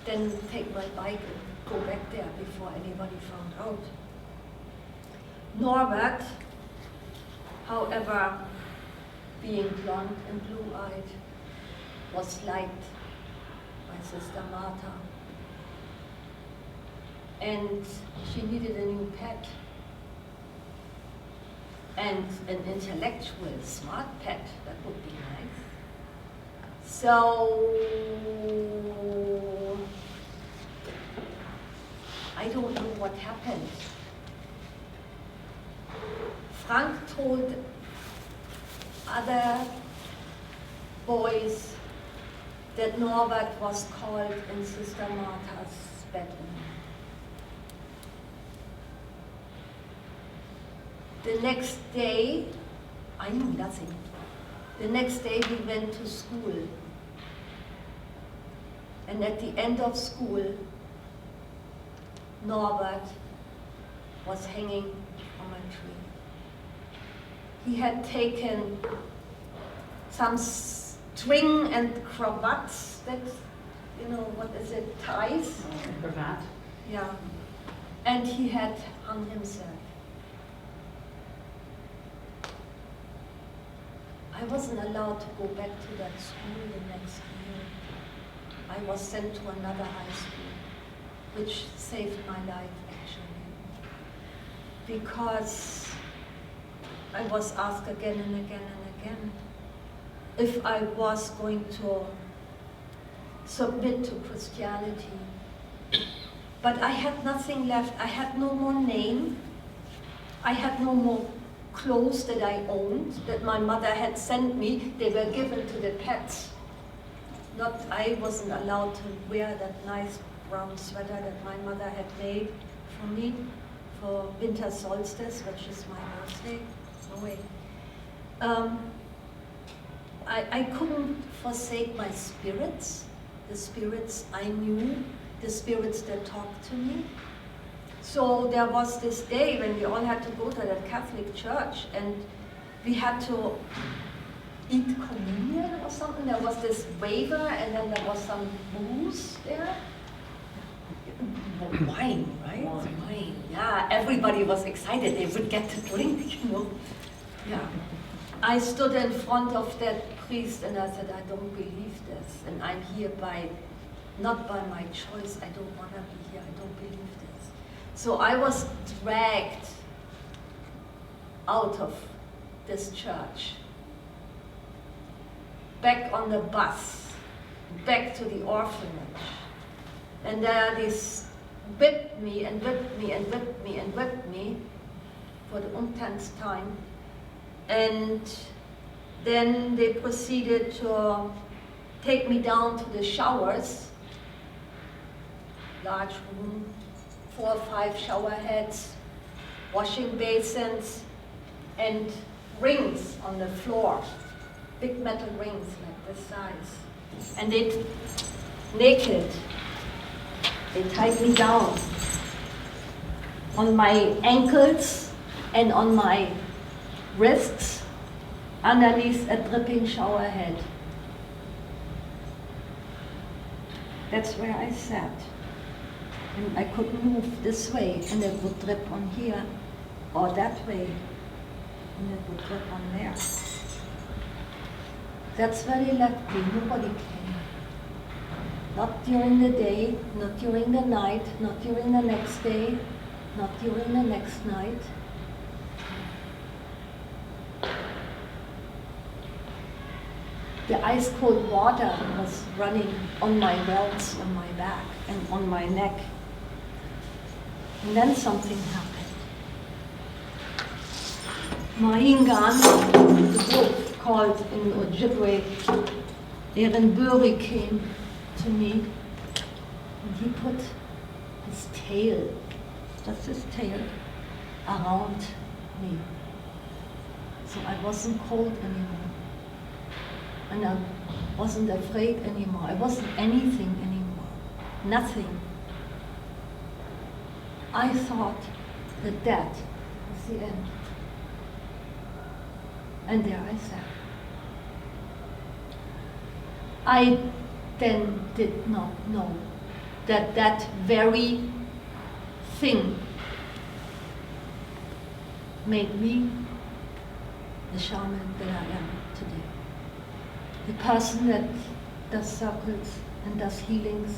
then take my bike and go back there before anybody found out. Norbert, however, being blonde and blue-eyed, was liked by Sister Martha. And she needed a new pet. And an intellectual, smart pet, that would be nice. So, I don't know what happened. Frank told other boys that Norbert was called in Sister Martha's bedroom. The next day, I knew nothing. The next day we went to school. And at the end of school, Norbert was hanging from a tree. He had taken some string and cravats, that's, you know, what is it, ties? Cravat. Yeah. And he had hung himself. I wasn't allowed to go back to that school the next year. I was sent to another high school, which saved my life, actually. because I was asked again and again and again if I was going to submit to Christianity. But I had nothing left. I had no more name. I had no more clothes that I owned, that my mother had sent me. They were given to the pets. I wasn't allowed to wear that nice brown sweater that my mother had made for me for winter solstice, which is my birthday. No way. I couldn't forsake my spirits, the spirits I knew, the spirits that talked to me. So there was this day when we all had to go to that Catholic church and we had to eat communion or something. There was this wafer and then there was some booze there. Wine, right? Wine. Yeah, everybody was excited. They would get to drink, you know. Yeah. I stood in front of that priest and I said, I don't believe this. And I'm here not by my choice. I don't want to be here. I don't believe this. So I was dragged out of this church, back on the bus, back to the orphanage. And there these whipped me and whipped me and whipped me and whipped me for the umpteenth time. And then they proceeded to take me down to the showers, large room, 4 or 5 shower heads, washing basins, and rings on the floor, big metal rings like this size. And they, naked, they tied me down on my ankles and on my wrists underneath a dripping shower head. That's where I sat. And I could move this way and it would drip on here, or that way and it would drip on there. That's where they left me. Nobody came. Not during the day, not during the night, not during the next day, not during the next night. The ice cold water was running on my welts, on my back, and on my neck. And then something happened. Mahingan, the wolf called in Ojibwe, Ehrenburi, came to me, and he put his tail, just his tail, around me. So I wasn't cold anymore. And I wasn't afraid anymore. I wasn't anything anymore. Nothing. I thought that that was the end. And there I sat. I then did not know that that very thing made me the shaman that I am today. The person that does circles and does healings,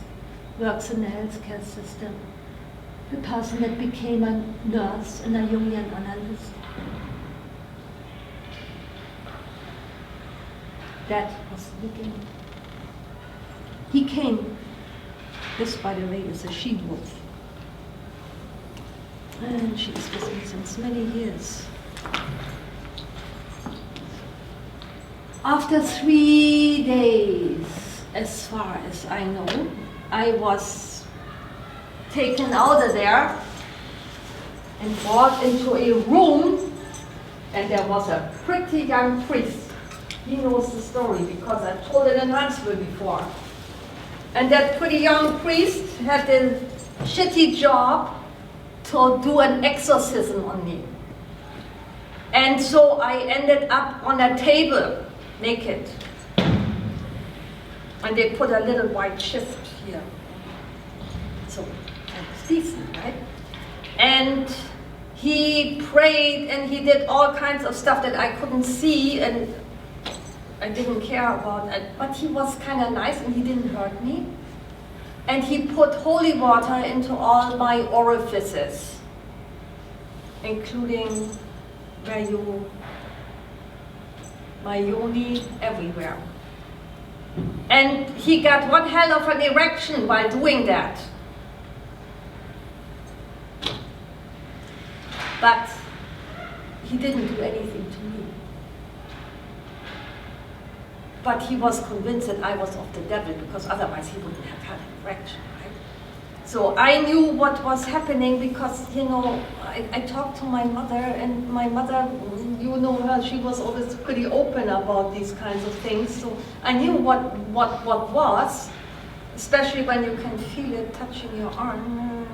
works in the healthcare system. The person that became a nurse and a Jungian analyst. That was the beginning. He came. This, by the way, is a she-wolf. And she's with me since many years. After 3 days, as far as I know, I was taken out of there and brought into a room, and there was a pretty young priest. He knows the story because I told it in Huntsville before. And that pretty young priest had the shitty job to do an exorcism on me. And so I ended up on a table, naked. And they put a little white shift here. So that's decent, right? And he prayed and he did all kinds of stuff that I couldn't see and I didn't care about it. But he was kind of nice and he didn't hurt me. And he put holy water into all my orifices. including my yoni, everywhere. And he got one hell of an erection while doing that. But he didn't do anything to me. But he was convinced that I was of the devil, because otherwise he wouldn't have had an erection, right? So I knew what was happening because, you know, I talked to my mother, and my mother, you know her, she was always pretty open about these kinds of things. So I knew what was, especially when you can feel it touching your arm.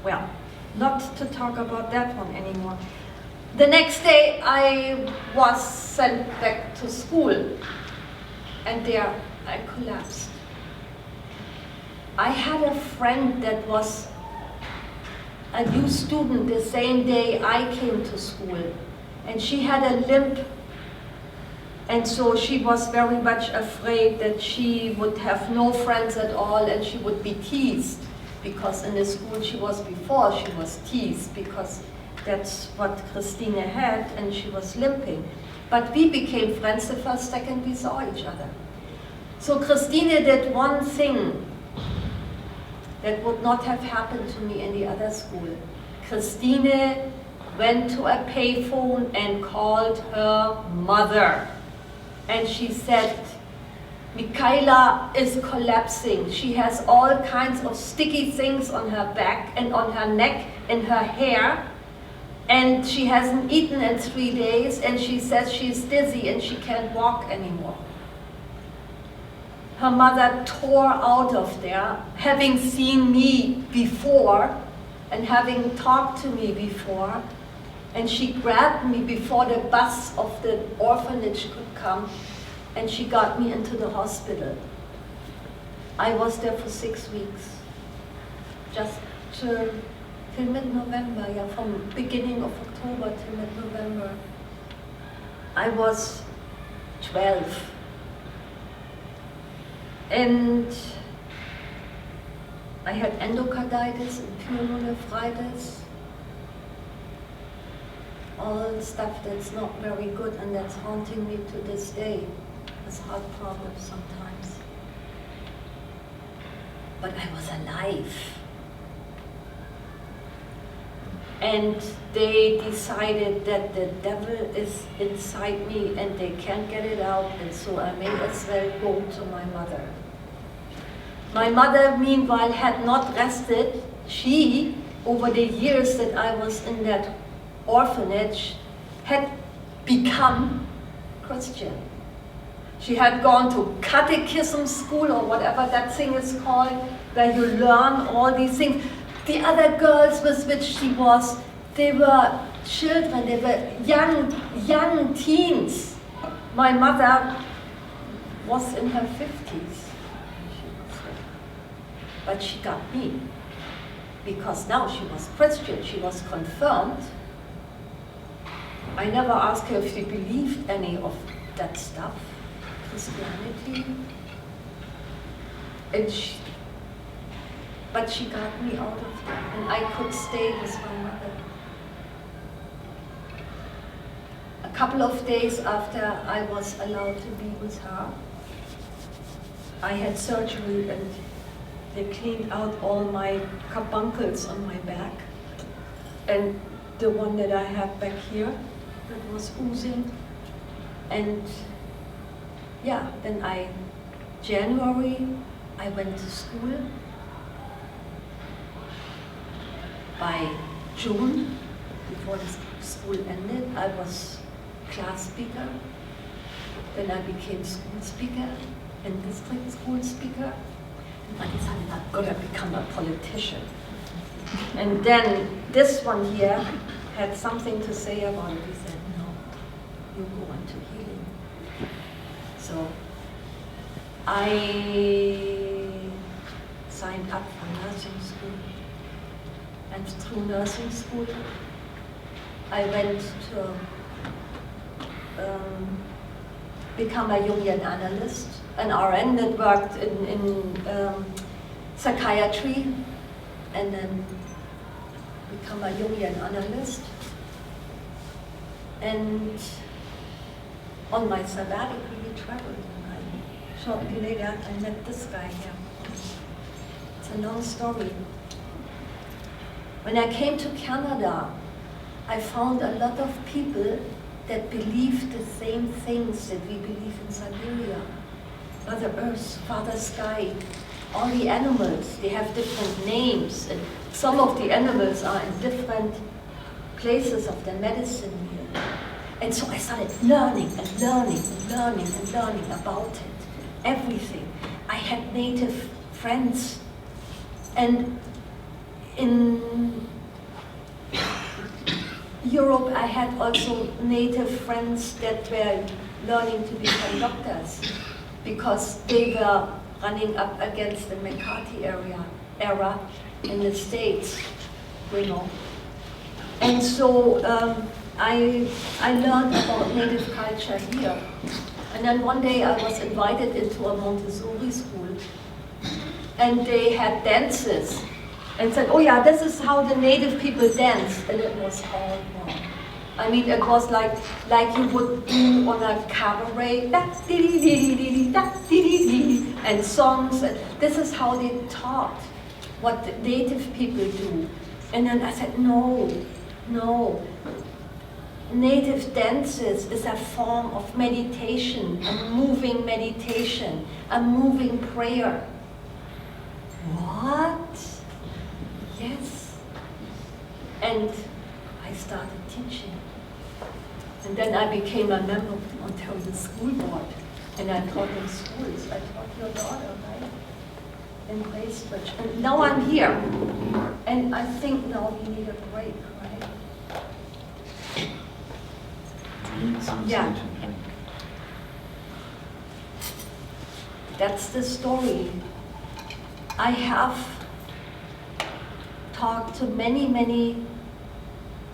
Well, not to talk about that one anymore. The next day I was sent back to school, and there I collapsed. I had a friend that was a new student the same day I came to school, and she had a limp, and so she was very much afraid that she would have no friends at all and she would be teased, because in the school she was before, she was teased because that's what Christine had, and she was limping. But we became friends the first second we saw each other. So Christine did one thing that would not have happened to me in the other school. Christine went to a payphone and called her mother. And she said, Michaela is collapsing. She has all kinds of sticky things on her back and on her neck and her hair. And she hasn't eaten in 3 days, and she says she's dizzy and she can't walk anymore. Her mother tore out of there, having seen me before and having talked to me before. And she grabbed me before the bus of the orphanage could come, and she got me into the hospital. I was there for 6 weeks, just till mid-November, yeah, from beginning of October till mid-November. I was 12. And I had endocarditis and pyelonephritis, all stuff that's not very good, and that's haunting me to this day. It's heart problems sometimes. But I was alive. And they decided that the devil is inside me and they can't get it out, and so I may as well go to my mother. My mother, meanwhile, had not rested. She, over the years that I was in that orphanage, had become Christian. She had gone to catechism school, or whatever that thing is called, where you learn all these things. The other girls with which she was, they were children, they were young teens. My mother was in her 50s. But she got me, because now she was Christian, she was confirmed. I never asked her if she believed any of that stuff, Christianity. But she got me out of there, and I could stay with my mother. A couple of days after I was allowed to be with her, I had surgery, and they cleaned out all my carbuncles on my back. And the one that I had back here, that was oozing. And yeah, then January, I went to school. By June, before the school ended, I was class speaker. Then I became school speaker and district school speaker. And I decided I'm gonna become a politician. And then this one here had something to say about it. He said, no, you go into healing. So I signed up for nursing school. And through nursing school, I went to become a Jungian analyst, an RN that worked in psychiatry, and then become a Jungian analyst. And on my sabbatical, we traveled. And shortly later, I met this guy here. It's a long story. When I came to Canada, I found a lot of people that believed the same things that we believe in Siberia. Mother Earth, Father Sky, all the animals, they have different names. And some of the animals are in different places of their medicine wheel. And so I started learning and learning and learning and learning about it, everything. I had native friends. And in Europe, I had also native friends that were learning to become doctors because they were running up against the McCarthy era in the States, you know. And so I learned about native culture here. And then one day I was invited into a Montessori school, and they had dances. And said, oh yeah, this is how the native people dance. And it was all wrong. I mean, it was like you would do on a cabaret, and songs. And this is how they taught what the native people do. And then I said, no. Native dances is a form of meditation, a moving meditation, a moving prayer. What? Yes. And I started teaching. And then I became a member of the Ontario School Board. And I taught in schools. I taught your daughter, right? In Bracebridge. And now I'm here. And I think now we need a break, right? Yeah. That's the story. I have talked to many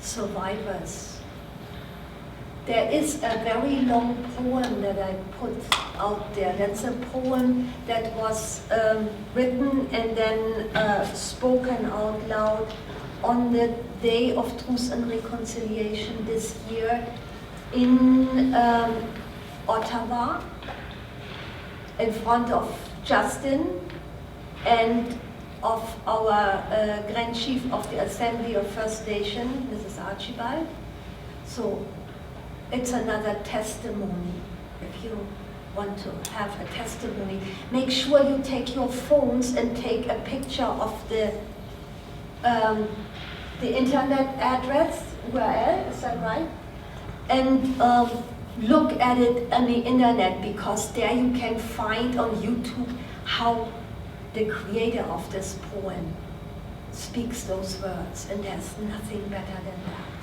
survivors. There is a very long poem that I put out there. That's a poem that was written and then spoken out loud on the Day of Truth and Reconciliation this year in Ottawa, in front of Justin and of our Grand Chief of the Assembly of First Nation, Mrs. Archibald. So it's another testimony. If you want to have a testimony, make sure you take your phones and take a picture of the internet address, URL, is that right? And look at it on the internet, because there you can find on YouTube how the creator of this poem speaks those words, and there's nothing better than that.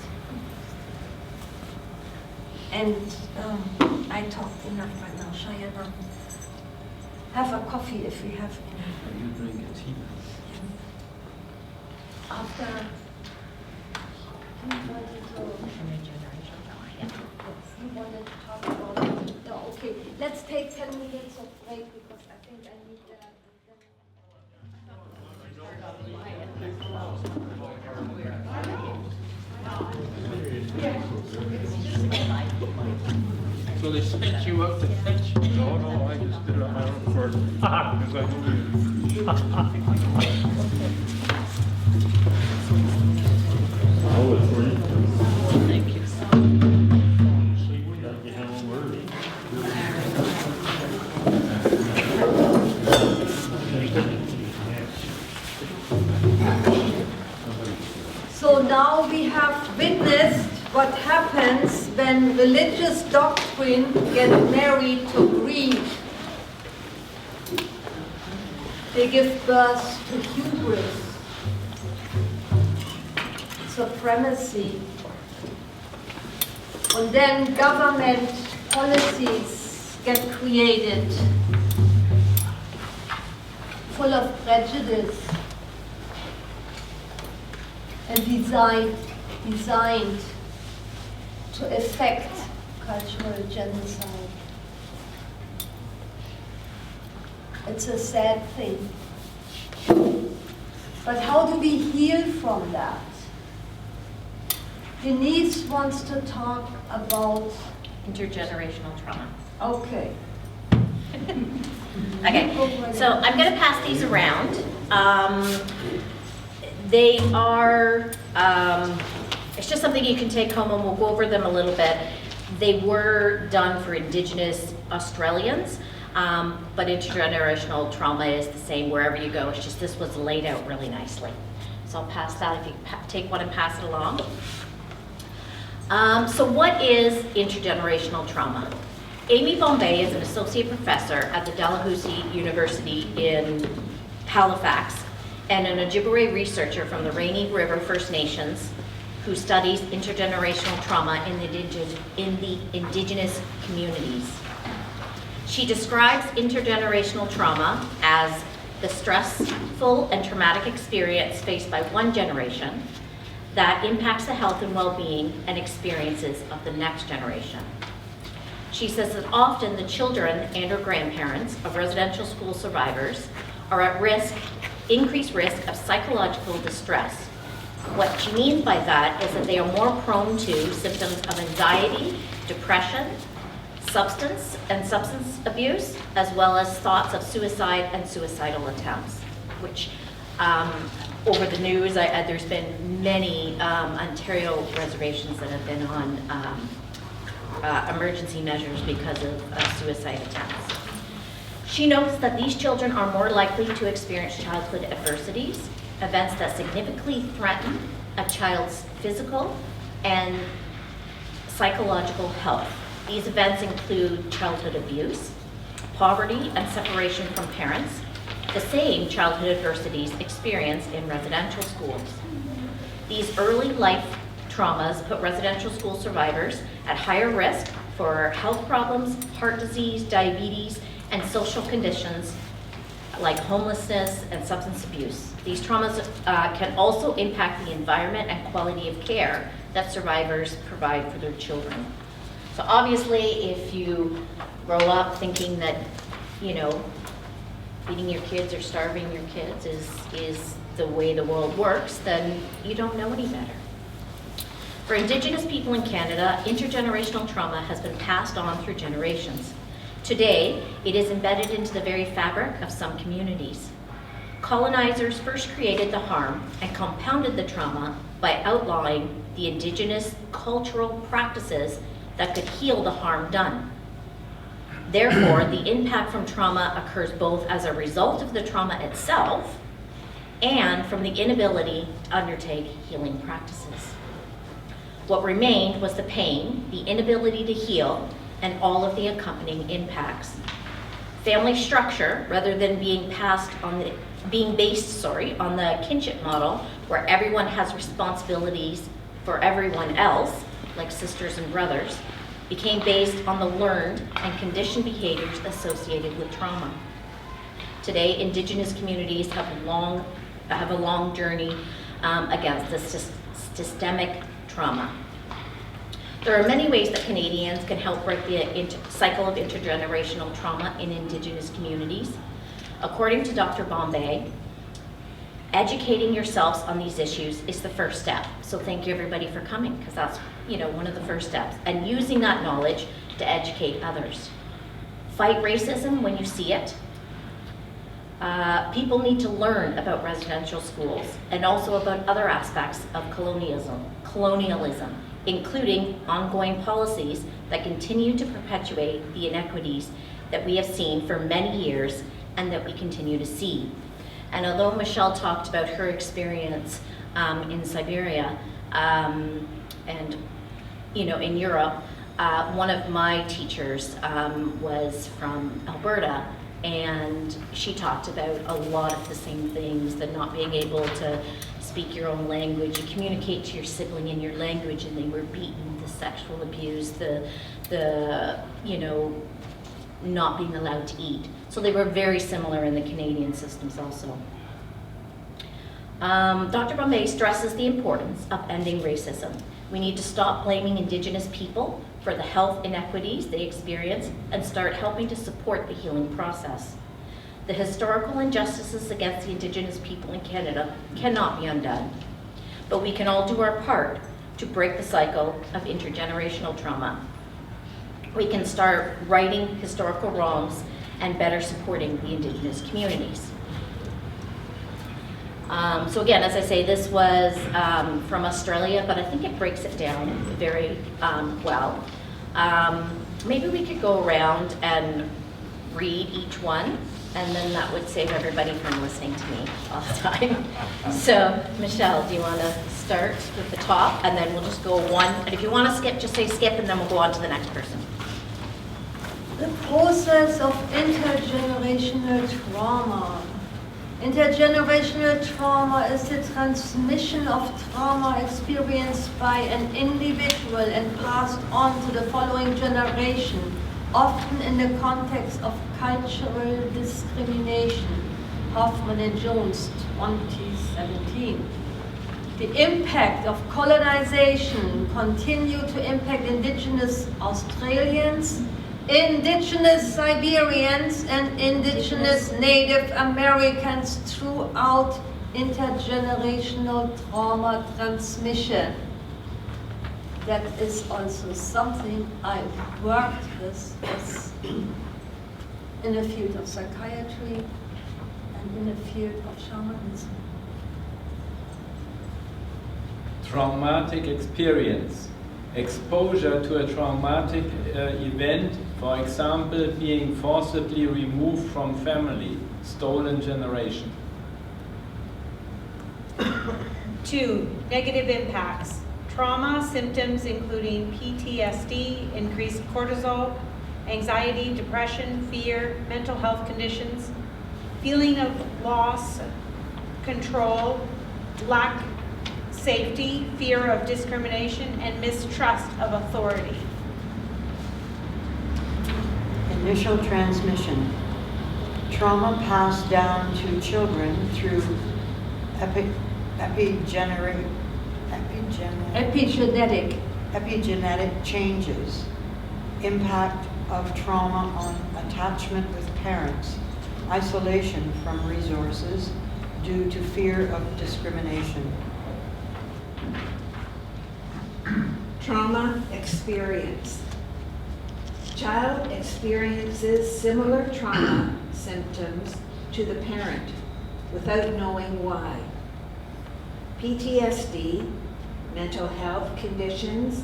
And I talked enough right now. Cheyenne, have a coffee if we have any. You drink a tea. After you wanted to talk about it. No, okay, let's take 10 minutes of break because I think I need that. So they spit you out to fetch you? No, I just did it on my own accord. Because I believe. Oh, it's for you. Thank you. Gotta get home early. So now we have witnessed what happens when religious doctrine get married to greed. They give birth to hubris, supremacy, and then government policies get created full of prejudice and designed to effect cultural genocide. It's a sad thing. But how do we heal from that? Denise wants to talk about, Intergenerational trauma. okay. Okay, so I'm going to pass these around. They are, it's just something you can take home, and we'll go over them a little bit. They were done for Indigenous Australians, but intergenerational trauma is the same wherever you go. It's just this was laid out really nicely. So I'll pass that if you take one and pass it along. So what is intergenerational trauma? Amy Bombay is an associate professor at the Dalhousie University in Halifax and an Ojibwe researcher from the Rainy River First Nations who studies intergenerational trauma in the Indigenous communities. She describes intergenerational trauma as the stressful and traumatic experience faced by one generation that impacts the health and well-being and experiences of the next generation. She says that often the children and or grandparents of residential school survivors are at increased risk of psychological distress. What she means by that is that they are more prone to symptoms of anxiety, depression, substance abuse, as well as thoughts of suicide and suicidal attempts, which over the news, there's been many Ontario reservations that have been on emergency measures because of suicide attempts. She notes that these children are more likely to experience childhood adversities, events that significantly threaten a child's physical and psychological health. These events include childhood abuse, poverty and separation from parents, the same childhood adversities experienced in residential schools. These early life traumas put residential school survivors at higher risk for health problems, heart disease, diabetes, and social conditions like homelessness and substance abuse. These traumas can also impact the environment and quality of care that survivors provide for their children. So obviously, if you grow up thinking that, feeding your kids or starving your kids is the way the world works, then you don't know any better. For Indigenous people in Canada, intergenerational trauma has been passed on through generations. Today, it is embedded into the very fabric of some communities. Colonizers first created the harm and compounded the trauma by outlawing the Indigenous cultural practices that could heal the harm done. Therefore, the impact from trauma occurs both as a result of the trauma itself and from the inability to undertake healing practices. What remained was the pain, the inability to heal, and all of the accompanying impacts. Family structure, rather than being based on the kinship model, where everyone has responsibilities for everyone else, like sisters and brothers, became based on the learned and conditioned behaviors associated with trauma. Today, Indigenous communities have a long journey against this systemic trauma. There are many ways that Canadians can help break the cycle of intergenerational trauma in Indigenous communities. According to Dr. Bombay, educating yourselves on these issues is the first step. So thank you everybody for coming, because that's one of the first steps. And using that knowledge to educate others. Fight racism when you see it. People need to learn about residential schools and also about other aspects of colonialism, including ongoing policies that continue to perpetuate the inequities that we have seen for many years and that we continue to see. And although Michelle talked about her experience in Siberia and in Europe, one of my teachers was from Alberta, and she talked about a lot of the same things, the not being able to speak your own language, you communicate to your sibling in your language, and they were beaten, the sexual abuse, the not being allowed to eat. So they were very similar in the Canadian systems also. Dr. Bombay stresses the importance of ending racism. We need to stop blaming Indigenous people for the health inequities they experience and start helping to support the healing process. The historical injustices against the Indigenous people in Canada cannot be undone, but we can all do our part to break the cycle of intergenerational trauma. We can start righting historical wrongs and better supporting the Indigenous communities. So again, as I say, this was from Australia, but I think it breaks it down very well. Maybe we could go around and read each one, and then that would save everybody from listening to me all the time. So, Michelle, do you want to start with the top, and then we'll just go one, and if you want to skip, just say skip, and then we'll go on to the next person. The process of intergenerational trauma. Intergenerational trauma is the transmission of trauma experienced by an individual and passed on to the following generation, often in the context of cultural discrimination. Hoffman and Jones, 2017. The impact of colonization continued to impact Indigenous Australians, Indigenous Siberians, and Indigenous Native Americans throughout intergenerational trauma transmission. That is also something I worked with in the field of psychiatry and in the field of shamanism. Traumatic experience. Exposure to a traumatic event, for example, being forcibly removed from family, stolen generation. 2, negative impacts. Trauma symptoms including PTSD, increased cortisol, anxiety, depression, fear, mental health conditions, feeling of loss, control, lack safety, fear of discrimination, and mistrust of authority. Initial transmission. Trauma passed down to children through epigenetic changes. Impact of trauma on attachment with parents. Isolation from resources due to fear of discrimination. Trauma experience. Child experiences similar trauma symptoms to the parent without knowing why. PTSD, mental health conditions,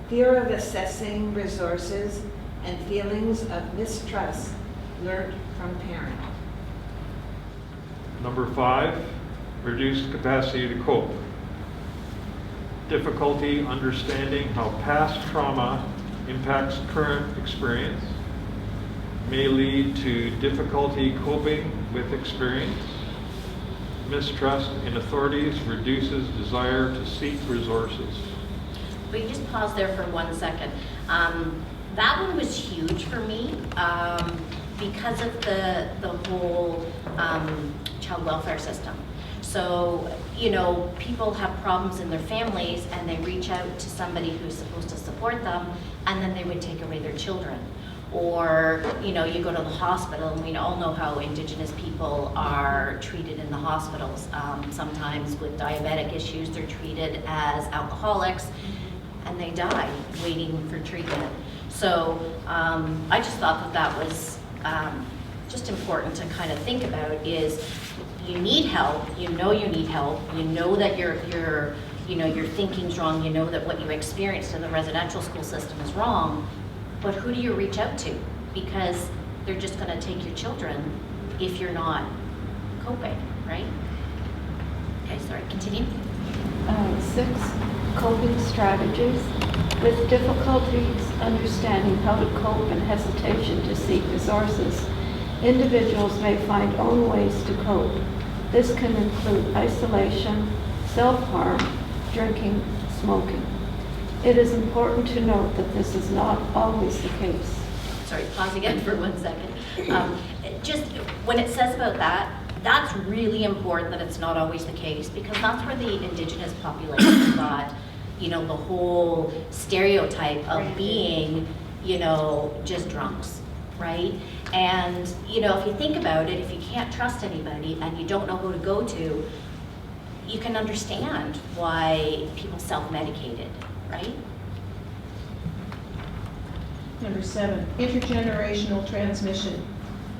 fear of assessing resources, and feelings of mistrust learned from parent. Number 5, reduced capacity to cope. Difficulty understanding how past trauma impacts current experience, may lead to difficulty coping with experience. Mistrust in authorities reduces desire to seek resources. We just pause there for 1 second. That one was huge for me because of the whole child welfare system. So, you know, people have problems in their families and they reach out to somebody who's supposed to support them, and then they would take away their children. Or, you know, you go to the hospital, and we all know how Indigenous people are treated in the hospitals. Sometimes with diabetic issues, they're treated as alcoholics, and they die waiting for treatment. So I just thought that was just important to kind of think about is you need help, you know need help, you know that your thinking's wrong, you know that what you experienced in the residential school system is wrong, but who do you reach out to? Because they're just gonna take your children if you're not coping, right? Okay, sorry, continue. 6, coping strategies. With difficulties understanding how to cope and hesitation to seek resources, individuals may find own ways to cope. This can include isolation, self-harm, drinking, smoking. It is important to note that this is not always the case. Sorry, pause again for 1 second. Just when it says about that, that's really important that it's not always the case, because that's where the Indigenous population got, you know, the whole stereotype of being, you know, just drunks, right? And, you know, if you think about it, if you can't trust anybody and you don't know who to go to, you can understand why people self-medicated, right? Number 7, intergenerational transmission.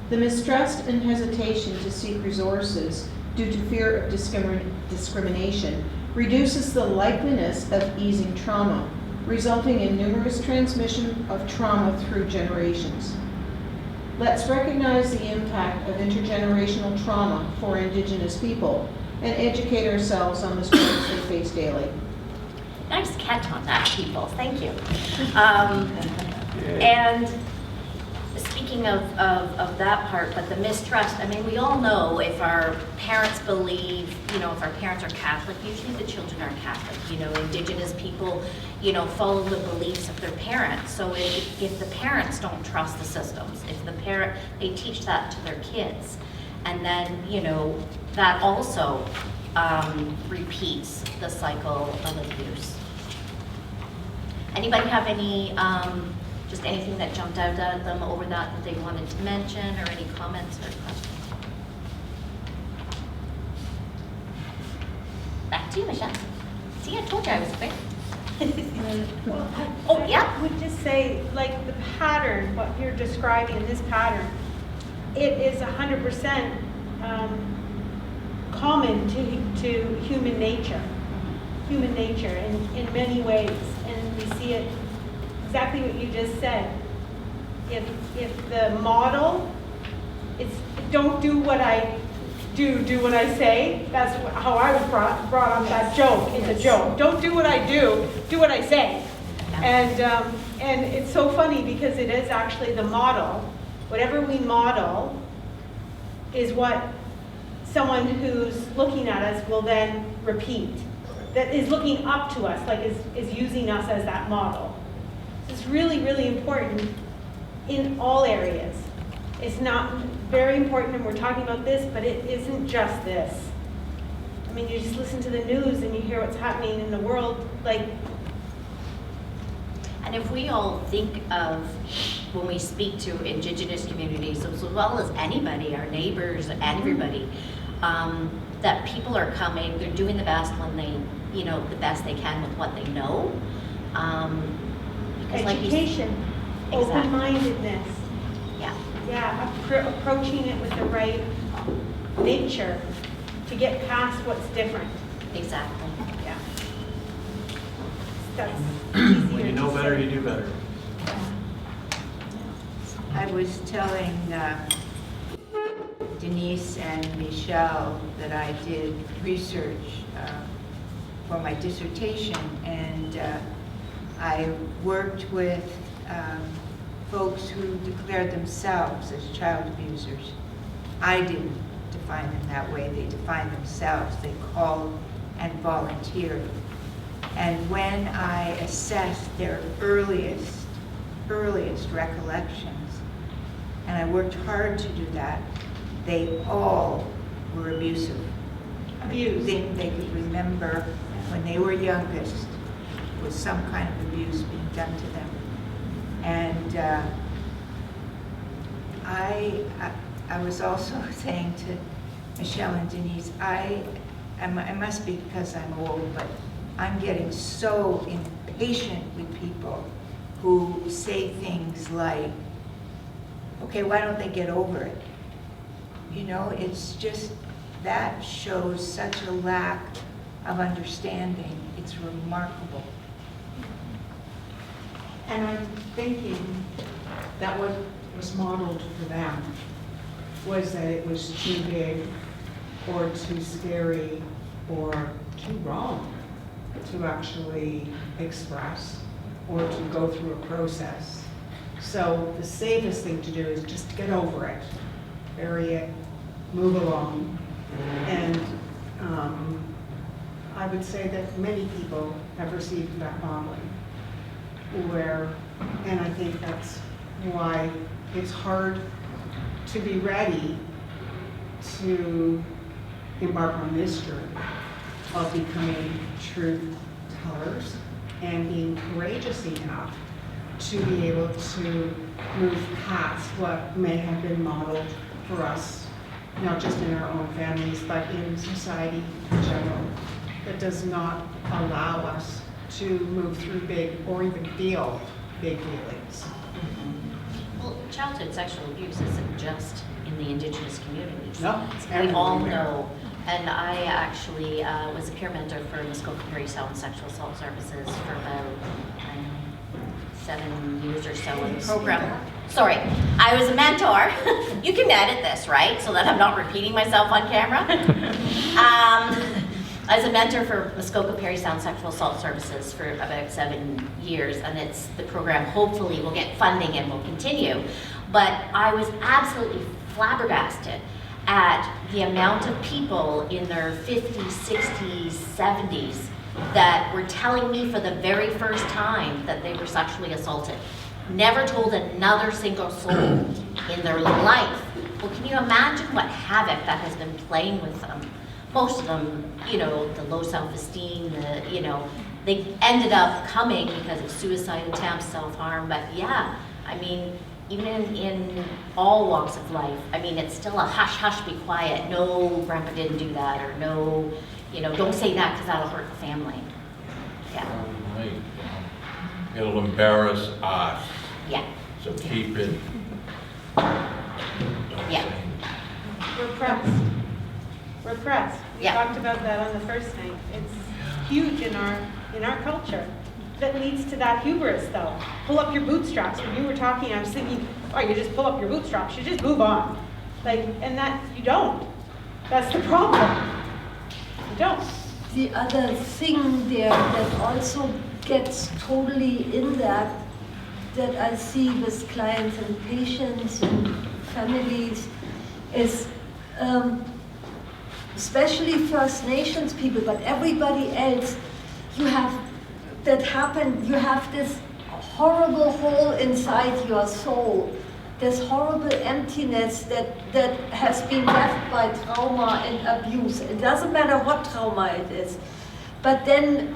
The mistrust and hesitation to seek resources due to fear of discrimination reduces the likeliness of easing trauma, resulting in numerous transmission of trauma through generations. Let's recognize the impact of intergenerational trauma for Indigenous people and educate ourselves on the struggles they face daily. Nice catch on that, people. Thank you. And speaking of that part, but the mistrust, I mean, we all know if our parents believe, if our parents are Catholic, usually the children are Catholic. Indigenous people, follow the beliefs of their parents. So if the parents don't trust the systems, if they teach that to their kids, and then, that also repeats the cycle of abuse. Anybody have any, just anything that jumped out at them over that they wanted to mention, or any comments or questions? Back to you, Michelle. See, I told you I was quick. Oh, yeah? I would just say, like, the pattern, what you're describing in this pattern, it is 100% common to human nature in many ways. And we see it exactly what you just said. If the model is don't do what I do what I say, that's how I was brought up. That joke, it's a joke. Don't do what I do what I say. And it's so funny because it is actually the model. Whatever we model is what someone who's looking at us will then repeat. That is looking up to us, like is using us as that model. So it's really, really important in all areas. It's not very important, and we're talking about this, but it isn't just this. I mean, you just listen to the news and you hear what's happening in the world, like. And if we all think of, when we speak to Indigenous communities, as well as anybody, our neighbors, everybody, that people are coming, they're doing the best when they, the best they can with what they know. Education, open-mindedness. Yeah. Yeah, approaching it with the right nature to get past what's different. Exactly. Yeah. That's When you know better, you do better. I was telling Denise and Michelle that I did research for my dissertation, and I worked with folks who declared themselves as child abusers. I didn't define them that way. They defined themselves. They called and volunteered. And when I assessed their earliest recollections, and I worked hard to do that, they all were abusive. The thing they could remember when they were youngest was some kind of abuse being done to them. And I was also saying to Michelle and Denise, I must be because I'm old, but I'm getting so impatient with people who say things like, okay, why don't they get over it? It's just, that shows such a lack of understanding. It's remarkable. And I'm thinking that what was modeled for them was that it was too big or too scary or too wrong to actually express or to go through a process. So the safest thing to do is just get over it, bury it, move along. And I would say that many people have received that modeling. And I think that's why it's hard to be ready to embark on this journey of becoming truth tellers and being courageous enough to be able to move past what may have been modeled for us not just in our own families, but in society in general, that does not allow us to move through big or even feel big feelings. Well, childhood sexual abuse isn't just in the Indigenous communities. No, it's We all everywhere. know. And I actually was a peer mentor for Muskoka Prairie Sound Sexual Assault Services for about 7 years or so in the program. Sorry, I was a mentor. You can edit this, right? So that I'm not repeating myself on camera. I was a mentor for Muskoka Prairie Sound Sexual Assault Services for about 7 years, and it's the program hopefully will get funding and will continue. But I was absolutely flabbergasted at the amount of people in their 50s, 60s, 70s that were telling me for the very first time that they were sexually assaulted. Never told another single soul in their life. Well, can you imagine what havoc that has been playing with them? Most of them, you know, the low self-esteem, they ended up coming because of suicide attempts, self-harm, but yeah, I mean, even in all walks of life, I mean, it's still a hush, hush, be quiet. No, grandpa didn't do that, or no, don't say that because that'll hurt the family. Yeah. Right. It'll embarrass us. Yeah. So keep it. Yeah. Repressed. We talked about that on the first night. It's huge in our culture. That leads to that hubris, though. Pull up your bootstraps. When you were talking, I was thinking, oh, you just pull up your bootstraps. You just move on. And that, you don't. That's the problem. You don't. The other thing there that also gets totally in that I see with clients and patients and families is especially First Nations people, but everybody else, you have this horrible hole inside your soul, this horrible emptiness that has been left by trauma and abuse. It doesn't matter what trauma it is. But then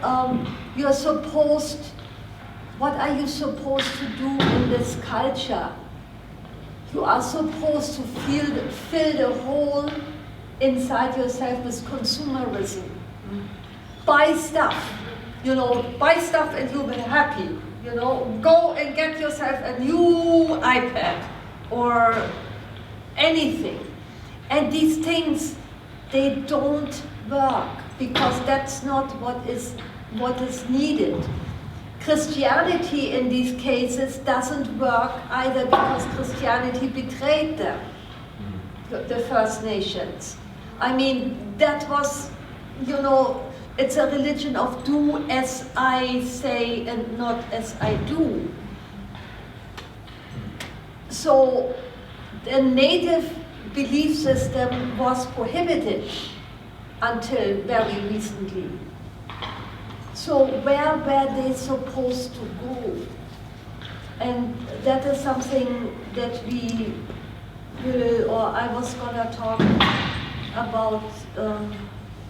what are you supposed to do in this culture? You are supposed to fill the hole inside yourself with consumerism. Buy stuff. Buy stuff and you'll be happy. Go and get yourself a new iPad or anything. And these things, they don't work because that's not what is needed. Christianity in these cases doesn't work either because Christianity betrayed them, the First Nations. I mean, that was, it's a religion of do as I say and not as I do. So the native belief system was prohibited until very recently. So where were they supposed to go? And that is something that I was gonna talk about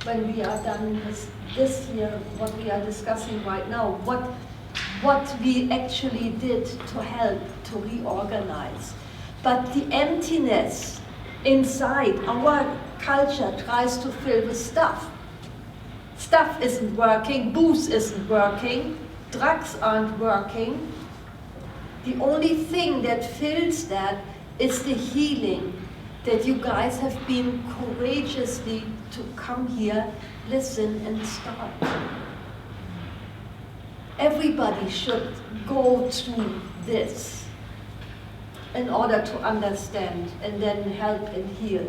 when we are done with this year, what we are discussing right now, what we actually did to help to reorganize. But the emptiness inside our culture tries to fill with stuff. Stuff isn't working, booze isn't working, drugs aren't working. The only thing that fills that is the healing that you guys have been courageously to come here, listen and start. Everybody should go through this in order to understand and then help and heal.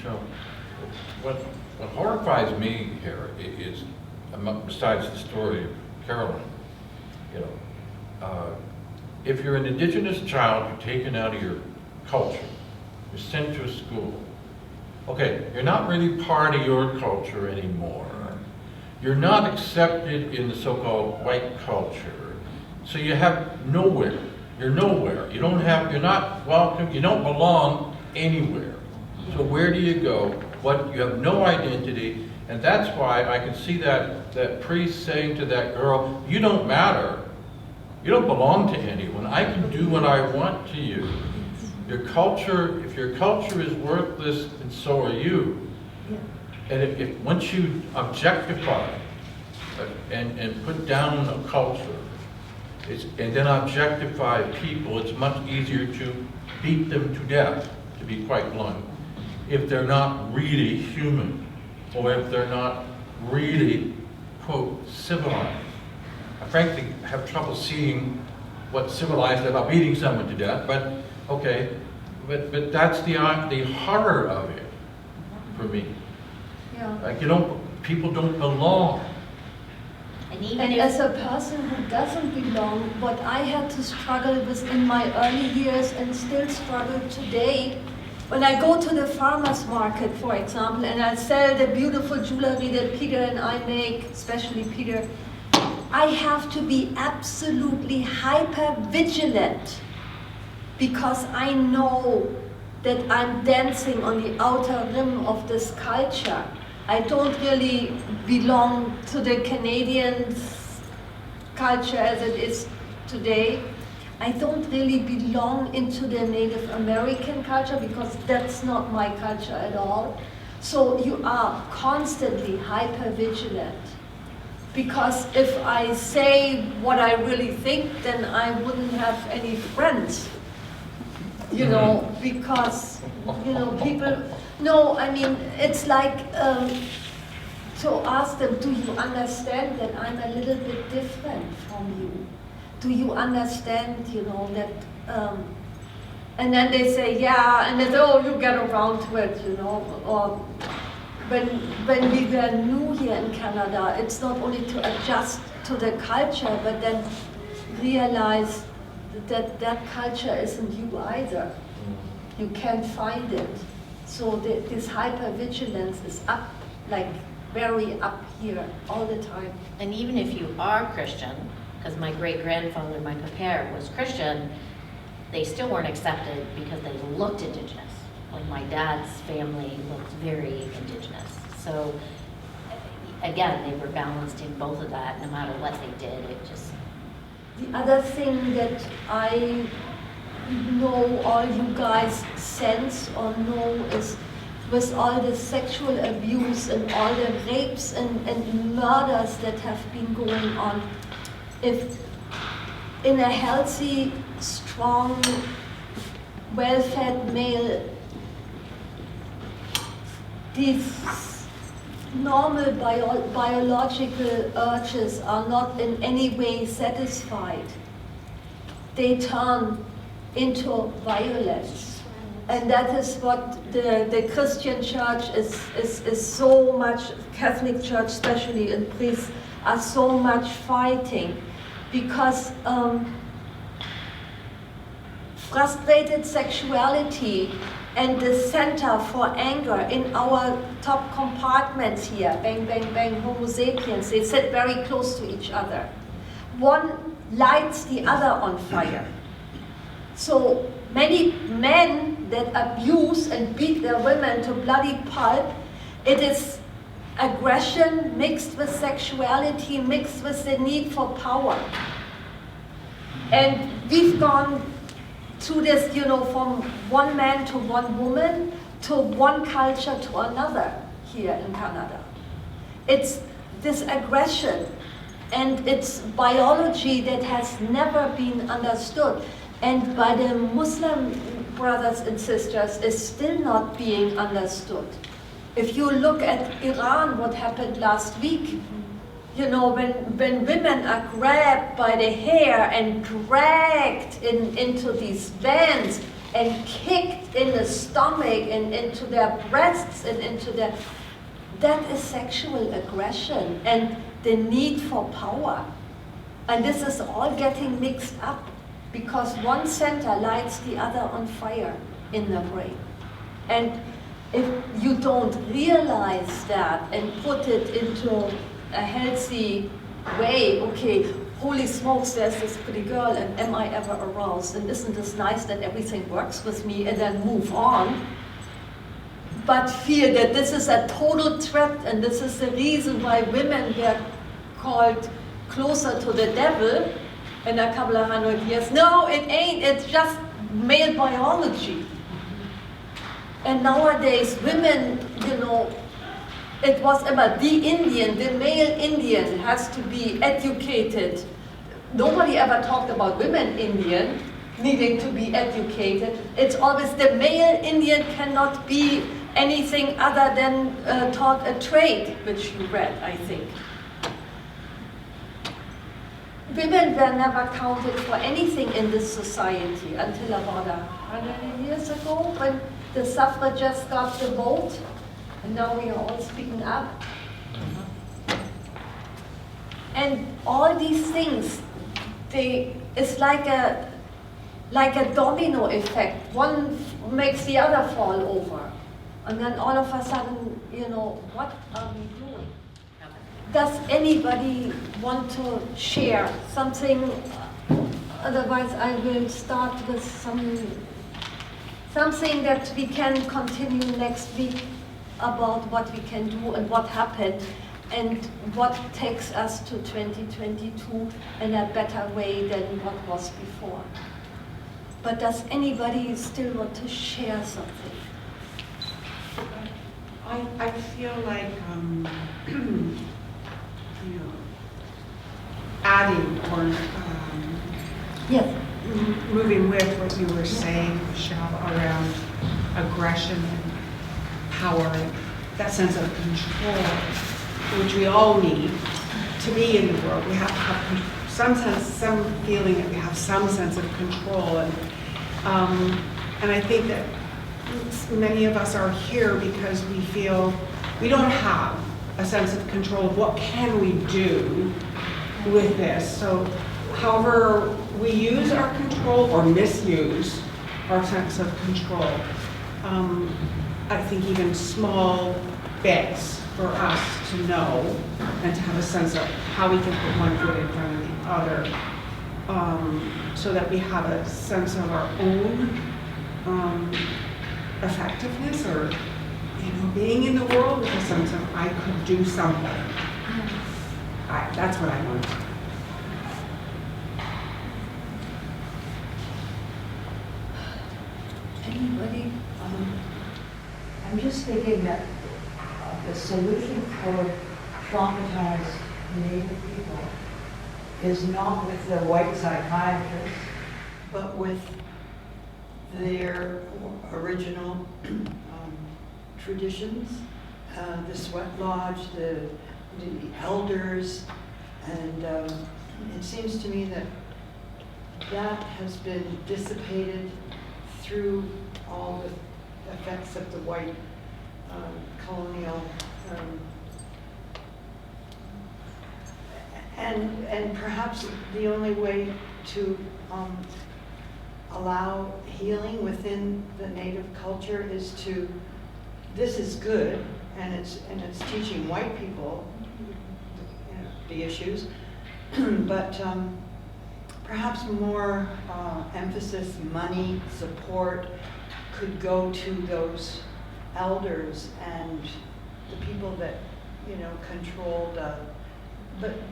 So, what horrifies me here is, besides the story of Carolyn, if you're an Indigenous child, you're taken out of your culture, you're sent to a school. Okay, you're not really part of your culture anymore. You're not accepted in the so-called white culture, so you have nowhere. You're nowhere. You're not welcome. You don't belong anywhere. So where do you go? You have no identity, and that's why I can see that priest saying to that girl, "You don't matter. You don't belong to anyone. I can do what I want to you." if your culture is worthless, and so are you. Yeah. And if once you objectify and put down a culture, and then objectify people, it's much easier to beat them to death, to be quite blunt, if they're not really human, or if they're not really, quote, civilized. I frankly have trouble seeing what's civilized about beating someone to death, but okay, but that's the horror of it for me. Yeah. Like, people don't belong. And as a person who doesn't belong, what I had to struggle with in my early years and still struggle today, when I go to the farmer's market, for example, and I sell the beautiful jewelry that Peter and I make, especially Peter, I have to be absolutely hyper vigilant because I know that I'm dancing on the outer rim of this culture. I don't really belong to the Canadian culture as it is today. I don't really belong into the Native American culture because that's not my culture at all. So you are constantly hyper vigilant. Because if I say what I really think, then I wouldn't have any friends. You know, because, you know, people, no, I mean, it's like to ask them, do you understand that I'm a little bit different from you? Do you understand, you know, that, and then they say, yeah, and they say, oh, you get around to it, you know, or when we were new here in Canada, it's not only to adjust to the culture, but then realize that that culture isn't you either. You can't find it. So this hypervigilance is up, like very up here all the time. And even if you are Christian, because my great-grandfather, my père, was Christian, they still weren't accepted because they looked indigenous. Like my dad's family looked very indigenous. So again, they were balanced in both of that. No matter what they did, it just... The other thing that I know all you guys sense or know is with all the sexual abuse and all the rapes and murders that have been going on, if in a healthy, strong, well-fed male, these normal biological urges are not in any way satisfied. They turn into violence. And that is what the Christian church is so much, Catholic church especially, and priests are so much fighting, because frustrated sexuality and the center for anger in our top compartments here, bang, bang, bang, Homo sapiens, they sit very close to each other. One lights the other on fire. So many men that abuse and beat their women to bloody pulp, it is aggression mixed with sexuality, mixed with the need for power. And we've gone through this, you know, from one man to one woman, to one culture to another here in Canada. It's this aggression, and it's biology that has never been understood. And by the Muslim brothers and sisters is still not being understood. If you look at Iran, what happened last week, you know, when women are grabbed by the hair and dragged into these vans and kicked in the stomach and into their breasts and into their, that is sexual aggression and the need for power. And this is all getting mixed up because one center lights the other on fire in the brain. And if you don't realize that and put it into a healthy way, okay, holy smokes, there's this pretty girl, and am I ever aroused? And isn't this nice that everything works with me, and then move on. But feel that this is a total threat, and this is the reason why women were called closer to the devil in a couple of hundred years. No, it ain't, it's just male biology. And nowadays, women, it was about the male Indian has to be educated. Nobody ever talked about women Indian needing to be educated. It's always the male Indian cannot be anything other than taught a trade, which you read, I think. Women were never counted for anything in this society until about 100 years ago, when the suffragists got the vote, and now we are all speaking up. And all these things, it's like a domino effect. One makes the other fall over. And then all of a sudden, what are we doing? Does anybody want to share something? Otherwise, I will start with something that we can continue next week about what we can do and what happened and what takes us to 2022 in a better way than what was before. But does anybody still want to share something? I feel like, adding or yes, moving with what you were saying, Michelle, around aggression and power, and that sense of control, which we all need to be in the world. We have to have some feeling that we have some sense of control, and I think that many of us are here because we feel we don't have a sense of control of what can we do with this. So however we use our control or misuse our sense of control, I think even small bits for us to know and to have a sense of how we can put one foot in front of the other, so that we have a sense of our own effectiveness, or being in the world with a sense of I could do something. That's what I want. Anybody? I'm just thinking that the solution for traumatized Native people is not with the white psychiatrists, but with their original traditions, the sweat lodge, the elders, and it seems to me that that has been dissipated through all the effects of the white colonial and perhaps the only way to allow healing within the Native culture is to, this is good, and it's teaching white people the issues, but perhaps more emphasis, money, support could go to those elders and the people that controlled.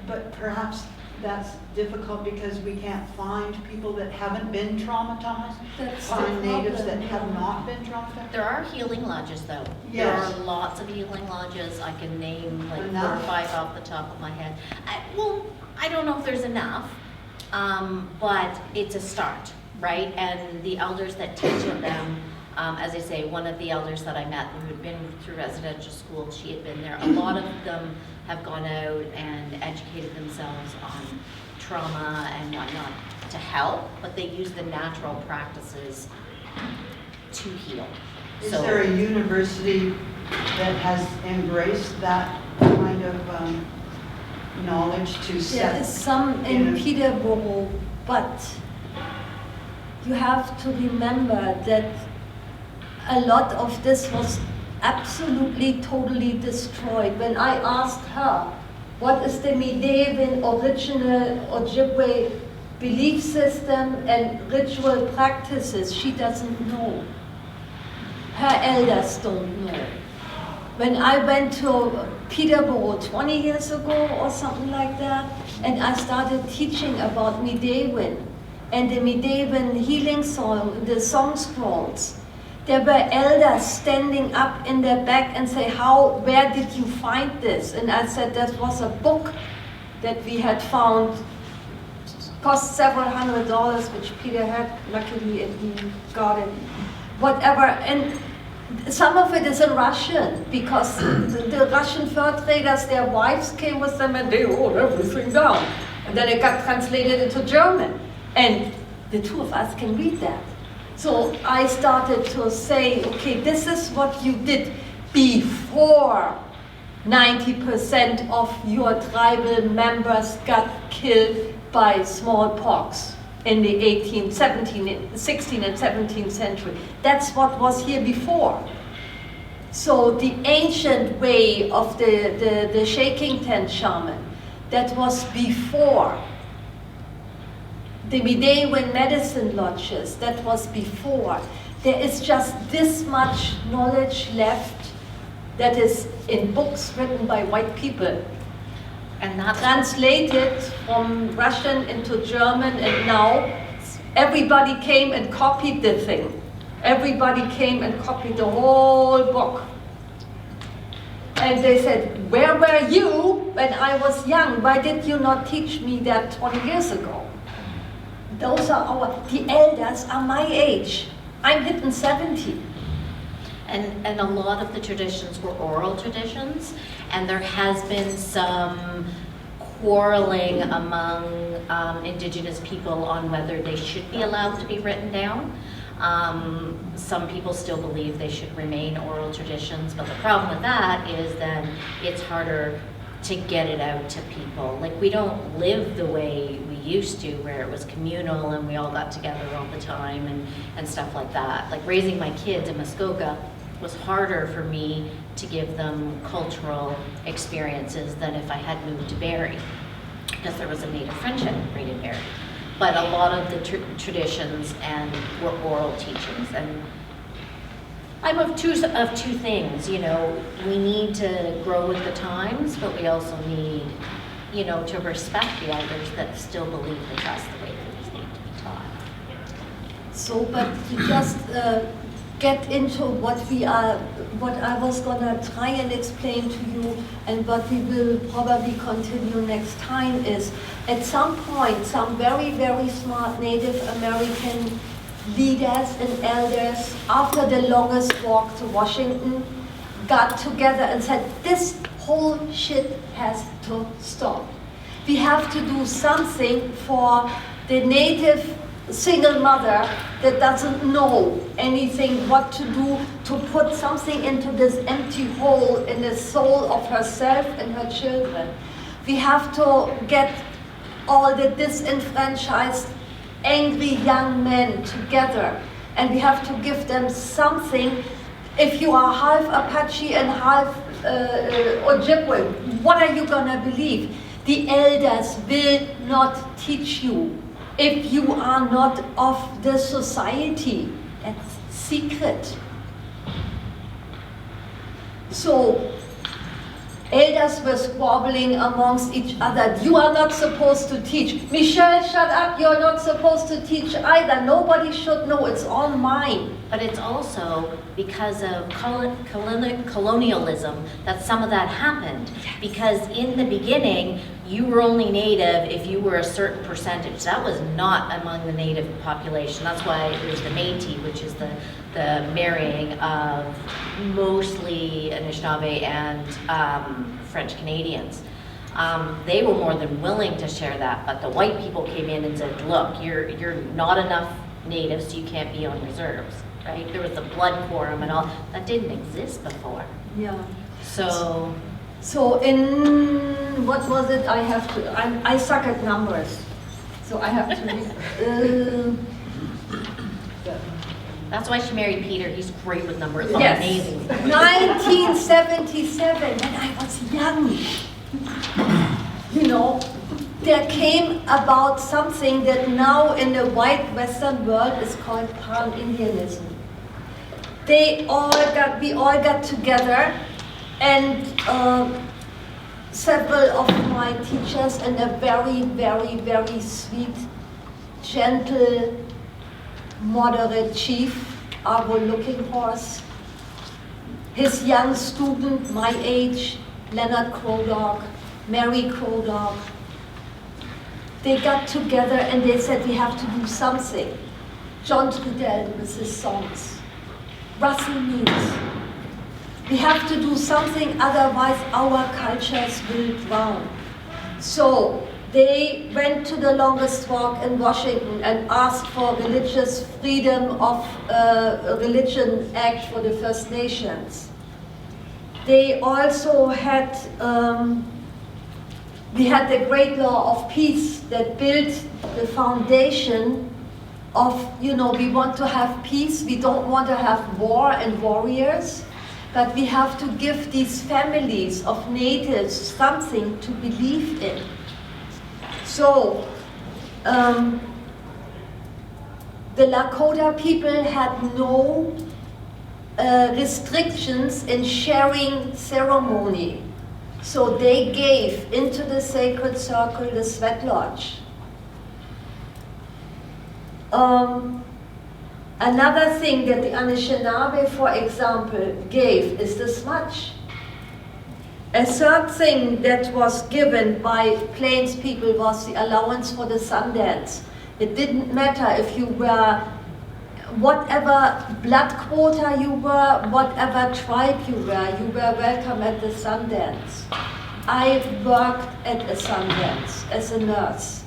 But perhaps that's difficult because we can't find people that haven't been traumatized. Find natives that have not been traumatized. There are healing lodges, though. Yes. There are lots of healing lodges. I can name like 4 or 5 off the top of my head. I don't know if there's enough, but it's a start, right? And the elders that teach of them, as I say, one of the elders that I met who had been through residential school, she had been there. A lot of them have gone out and educated themselves on trauma and whatnot to help, but they use the natural practices to heal. Is there a university that has embraced that kind of knowledge to set? There is some in Peterborough, but you have to remember that a lot of this was absolutely, totally destroyed. When I asked her, what is the Medivan original Ojibwe belief system and ritual practices, she doesn't know. Her elders don't know. When I went to Peterborough 20 years ago or something like that, and I started teaching about Medivan, and the Medieval healing song, the song scrolls, there were elders standing up in their back and say, where did you find this? And I said, that was a book that we had found, cost several $100, which Peter had, luckily, and he got it, whatever. And some of it is in Russian, because the Russian fur traders, their wives came with them and they wrote everything down. And then it got translated into German. And the two of us can read that. So I started to say, okay, this is what you did before 90% of your tribal members got killed by smallpox in the 16th and 17th century. That's what was here before. So the ancient way of the shaking tent shaman, that was before. The medieval medicine lodges, that was before. There is just this much knowledge left that is in books written by white people. And translated from Russian into German, and now everybody came and copied the thing. Everybody came and copied the whole book. And they said, where were you when I was young? Why did you not teach me that 20 years ago? Those are the elders are my age. I'm hitting 70. And a lot of the traditions were oral traditions, and there has been some quarreling among Indigenous people on whether they should be allowed to be written down. Some people still believe they should remain oral traditions, but the problem with that is then it's harder to get it out to people. Like, we don't live the way we used to, where it was communal and we all got together all the time and stuff like that. Like, raising my kids in Muskoka was harder for me to give them cultural experiences than if I had moved to Barrie, because there was a Native friendship right in Barrie. But a lot of the traditions and were oral teachings. And I'm of two things, you know, we need to grow with the times, but we also need, you know, to respect the elders that still believe that that's the way things need to be taught. So, but to just get into what I was gonna try and explain to you, and what we will probably continue next time is, at some point, some very, very smart Native American leaders and elders, after the longest walk to Washington, got together and said, this whole shit has to stop. We have to do something for the Native single mother that doesn't know anything what to do, to put something into this empty hole in the soul of herself and her children. We have to get all the disenfranchised, angry young men together, and we have to give them something. If you are half Apache and half Ojibwe, what are you gonna believe? The elders will not teach you if you are not of the society. That's secret. So elders were squabbling amongst each other. You are not supposed to teach. Michelle, shut up. You're not supposed to teach either. Nobody should know. It's all mine. But it's also because of colonialism that some of that happened. Because in the beginning, you were only Native if you were a certain percentage. That was not among the Native population. That's why there's the Métis, which is the marrying of mostly Anishinaabe and French Canadians. They were more than willing to share that, but the white people came in and said, look, you're not enough Natives, so you can't be on reserves, right? There was the blood quorum and all. That didn't exist before. Yeah. So in, what was it? I suck at numbers. So I have to, that's why she married Peter. He's great with numbers. Yes. Amazing. 1977, when I was young, you know, there came about something that now in the white Western world is called pan-Indianism. We all got together, and several of my teachers and a very, very, very sweet gentle, moderate chief, Argo-looking horse. His young student, my age, Leonard Crowdog, Mary Crowdog, they got together and they said, we have to do something. John Trudell with his songs, Russell Means. We have to do something, otherwise our cultures will drown. So they went to the longest walk in Washington and asked for religious freedom of religion act for the First Nations. They also had, we had the Great Law of Peace that built the foundation of, we want to have peace, we don't want to have war and warriors, but we have to give these families of natives something to believe in. So, the Lakota people had no restrictions in sharing ceremony. So they gave into the sacred circle the sweat lodge. Another thing that the Anishinaabe, for example, gave is the smudge. A third thing that was given by Plains people was the allowance for the Sundance. It didn't matter if you were, whatever blood quota you were, whatever tribe you were welcome at the Sundance. I worked at a Sundance as a nurse.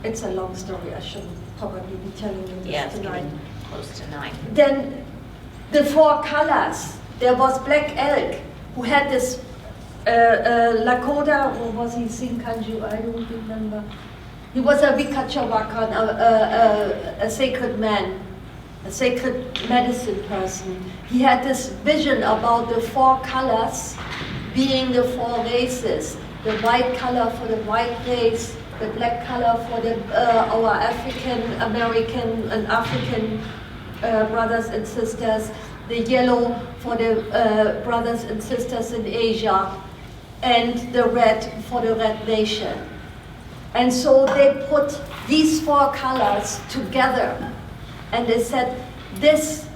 It's a long story, I shouldn't probably be telling you this tonight. Close to 9. Then the 4 colors. There was Black Elk, who had this Lakota, or was he Sinkanju? I don't remember. He was a Wikachawakan, a sacred man, a sacred medicine person. He had this vision about the 4 colors being the 4 races. The white color for the white race, the black color for the, our African, American and African brothers and sisters, the yellow for the brothers and sisters in Asia, and the red for the red nation. And so they put these 4 colors together, and they said, this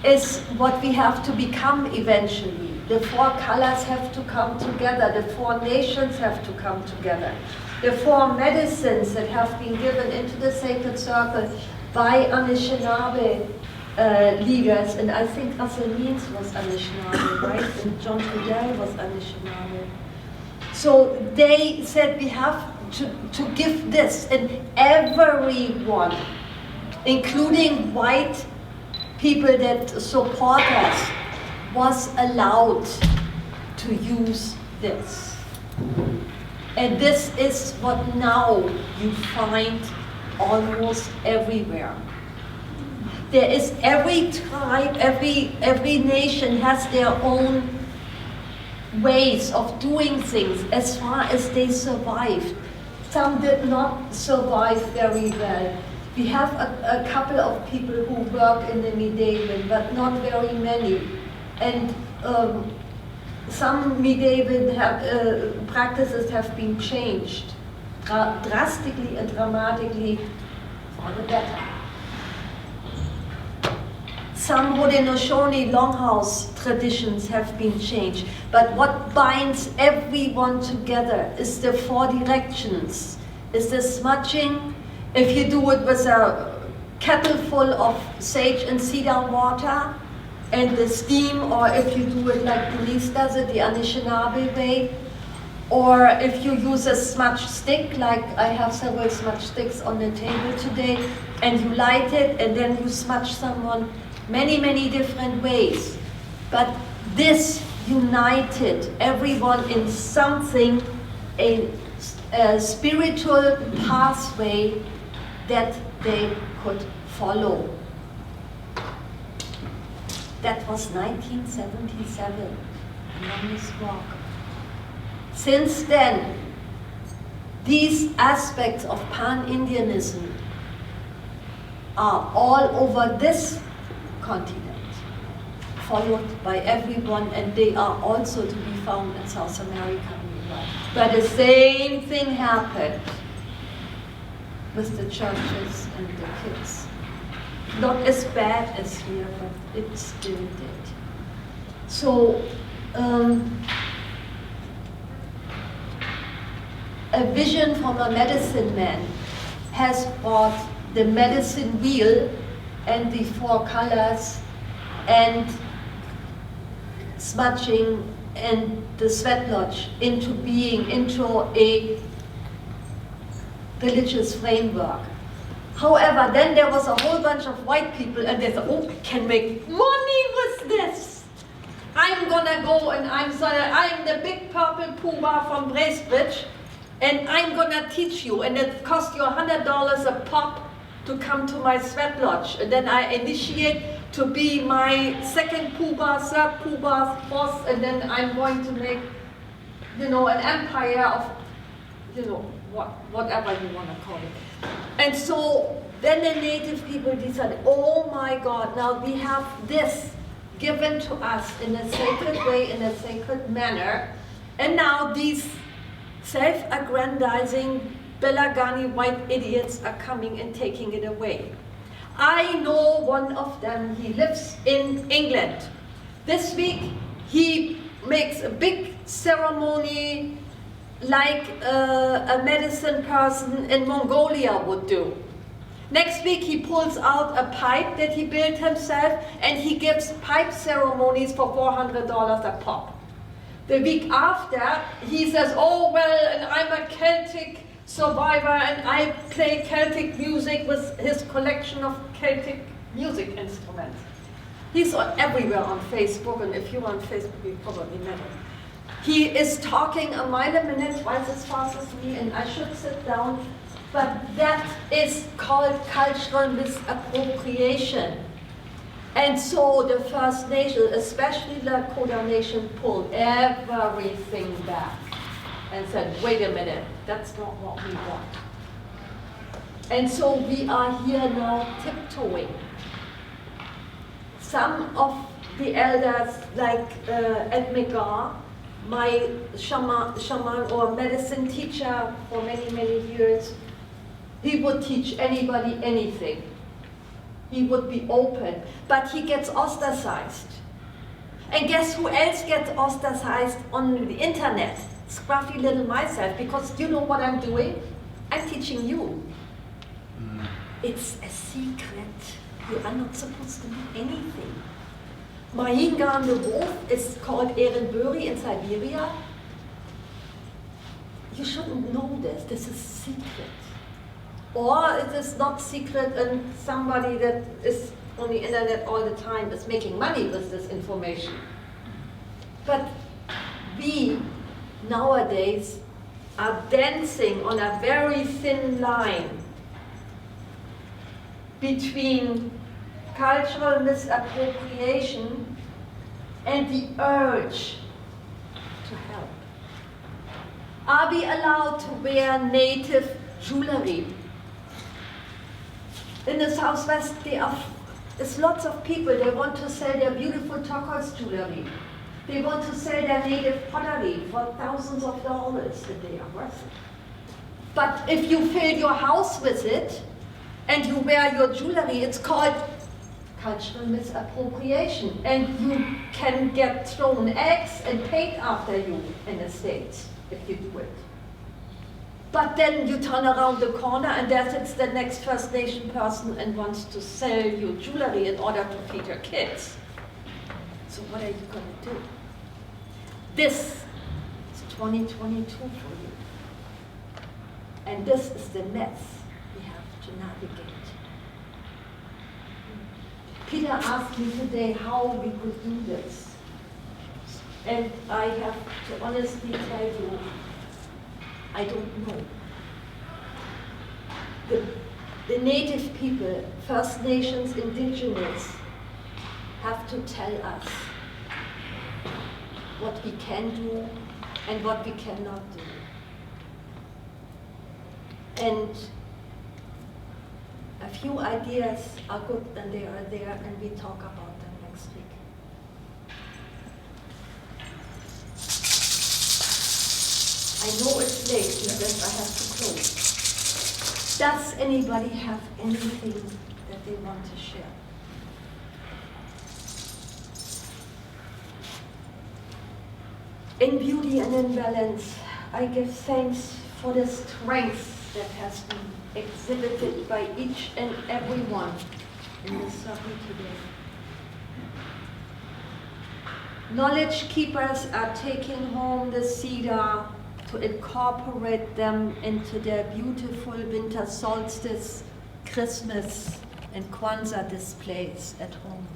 is what we have to become eventually. The 4 colors have to come together, the 4 nations have to come together. The 4 medicines that have been given into the sacred circle by Anishinaabe leaders, and I think Russell Means was Anishinaabe, right? And John Trudell was Anishinaabe. So they said we have to give this, and everyone, including white people that support us, was allowed to use this. And this is what now you find almost everywhere. There is every tribe, every nation has their own ways of doing things as far as they survived. Some did not survive very well. We have a couple of people who work in the Midewiwin, but not very many. And some Midewiwin practices have been changed drastically and dramatically for the better. Some Haudenosaunee Longhouse traditions have been changed, but what binds everyone together is the 4 directions, is the smudging. If you do it with a kettle full of sage and cedar water, and the steam, or if you do it like Denise does it, the Anishinaabe way, or if you use a smudge stick, like I have several smudge sticks on the table today, and you light it, and then you smudge someone, many, many different ways. But this united everyone in something, a spiritual pathway that they could follow. That was 1977, longest walk. Since then, these aspects of pan-Indianism are all over this continent, followed by everyone, and they are also to be found in South America. But the same thing happened with the churches and the kids. Not as bad as here, but it still did. So, a vision from a medicine man has brought the medicine wheel and the 4 colors and smudging and the sweat lodge into being, into a religious framework. However, then there was a whole bunch of white people and they said, oh, I can make money with this. I'm gonna go and I'm the big purple puma from Bracebridge and I'm gonna teach you, and it cost you $100 a pop to come to my sweat lodge. And then I initiate to be my second puba, third puba, fourth, and then I'm going to make, an empire of, whatever you want to call it. And so then the native people decided, oh my God, now we have this given to us in a sacred way, in a sacred manner, and now these self-aggrandizing Belagani white idiots are coming and taking it away. I know one of them, he lives in England. This week he makes a big ceremony like a medicine person in Mongolia would do. Next week he pulls out a pipe that he built himself and he gives pipe ceremonies for $400 a pop. The week after he says, oh well, and I'm a Celtic survivor and I play Celtic music with his collection of Celtic music instruments. He's everywhere on Facebook, and if you're on Facebook you probably met him. He is talking a mile a minute, twice as fast as me, and I should sit down, but that is called cultural misappropriation. And so the First Nations, especially the Lakota Nation, pulled everything back and said, wait a minute, that's not what we want. And so we are here now tiptoeing. Some of the elders, like Ed McGar, my shaman or medicine teacher for many, many years, he would teach anybody anything. He would be open, but he gets ostracized. And guess who else gets ostracized on the internet? Scruffy little myself, because you know what I'm doing? I'm teaching you. It's a secret. You are not supposed to do anything. Mahingan the wolf is called Ehrenburi in Siberia. You shouldn't know this. This is secret. Or it is not secret and somebody that is on the internet all the time is making money with this information. But we nowadays are dancing on a very thin line between cultural misappropriation and the urge to help. Are we allowed to wear native jewelry? In the Southwest, there's lots of people, they want to sell their beautiful turquoise jewelry. They want to sell their native pottery for thousands of dollars that they are worth it. But if you fill your house with it and you wear your jewelry, it's called cultural misappropriation. And you can get thrown eggs and paint after you in the States if you do it. But then you turn around the corner and there sits the next First Nation person and wants to sell you jewelry in order to feed your kids. So what are you going to do? This is 2022 for you. And this is the mess we have to navigate. Peter asked me today how we could do this. And I have to honestly tell you, I don't know. The native people, First Nations, Indigenous, have to tell us what we can do and what we cannot do. And a few ideas are good and they are there and we talk about them next week. I know it's late because I have to close. Does anybody have anything that they want to share? In beauty and in balance, I give thanks for the strength that has been exhibited by each and every one in the circle today. Knowledge keepers are taking home the cedar to incorporate them into their beautiful winter solstice, Christmas, and Kwanzaa displays at home.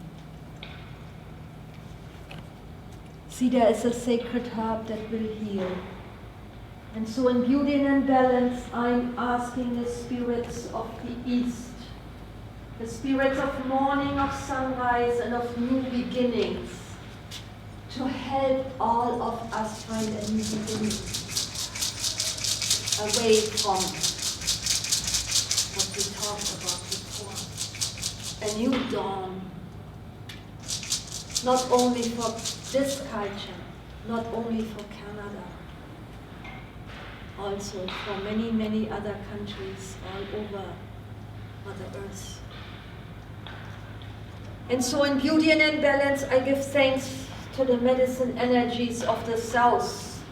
Cedar is a sacred herb that will heal. And so in beauty and in balance, I'm asking the spirits of the East, the spirits of morning, of sunrise, and of new beginnings, to help all of us find a new beginning, away from what we talked about before. A new dawn, not only for this culture, not only for Canada, also for many, many other countries all over Mother Earth. And so in beauty and in balance, I give thanks to the medicine energies of the South,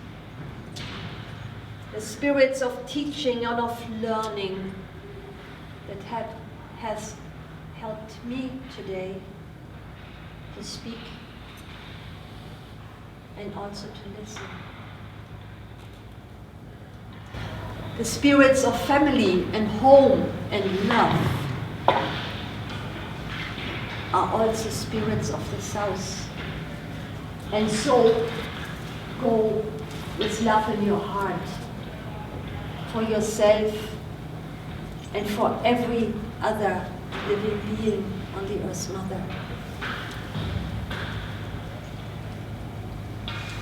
the spirits of teaching and of learning that has helped me today to speak and also to listen. The spirits of family and home and love are also spirits of the South. And so, go with love in your heart for yourself and for every other living being on the Earth Mother.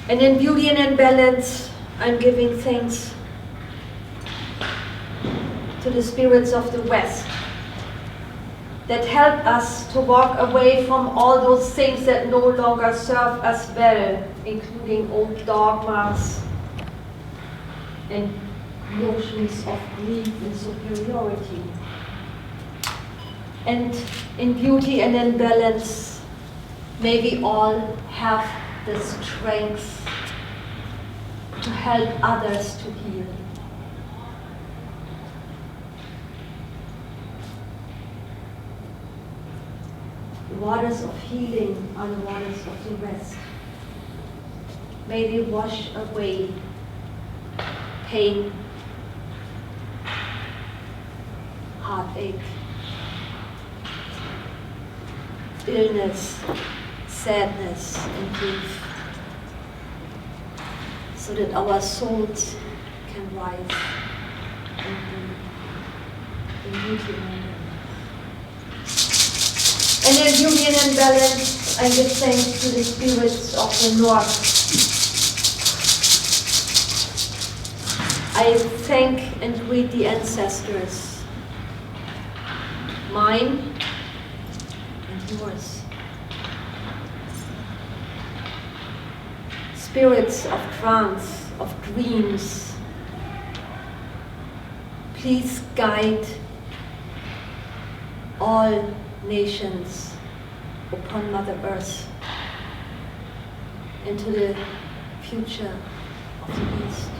And in beauty and in balance, I'm giving thanks to the spirits of the West that help us to walk away from all those things that no longer serve us well, including old dogmas and notions of greed and superiority. And in beauty and in balance, may we all have the strength to help others to heal. The waters of healing are the waters of the West. May they wash away pain, heartache, illness, sadness, and grief, so that our souls can rise and be in beauty and and in union and balance, I give thanks to the spirits of the North. I thank and greet the ancestors, mine and yours. Spirits of trance, of dreams, please guide all nations upon Mother Earth into the future of the East.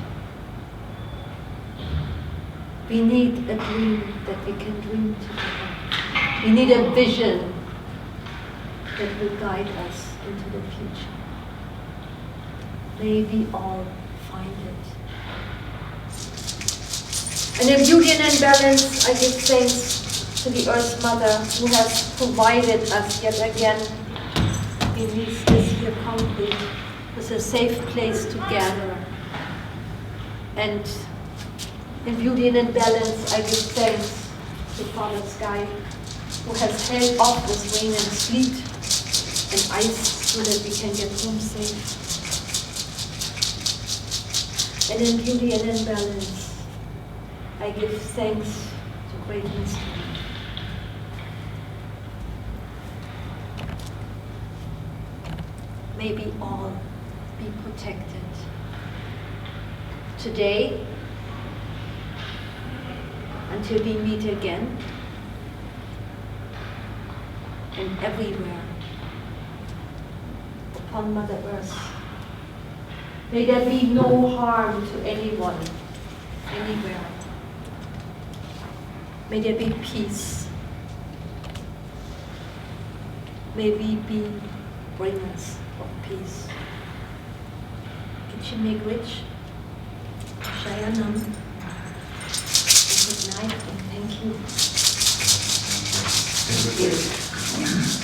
We need a dream that we can dream together. We need a vision that will guide us into the future. May we all find it. And in beauty and in balance, I give thanks to the Earth Mother who has provided us yet again beneath this here concrete with a safe place to gather. And in beauty and in balance, I give thanks to Father Sky who has held off this rain and sleet and ice so that we can get home safe. And in beauty and in balance, I give thanks to Great Mystery. May we all be protected today until we meet again, and everywhere upon Mother Earth. May there be no harm to anyone, anywhere. May there be peace. May we be bringers of peace. Can she make rich? Shayanam. Good night and thank you. Thank you.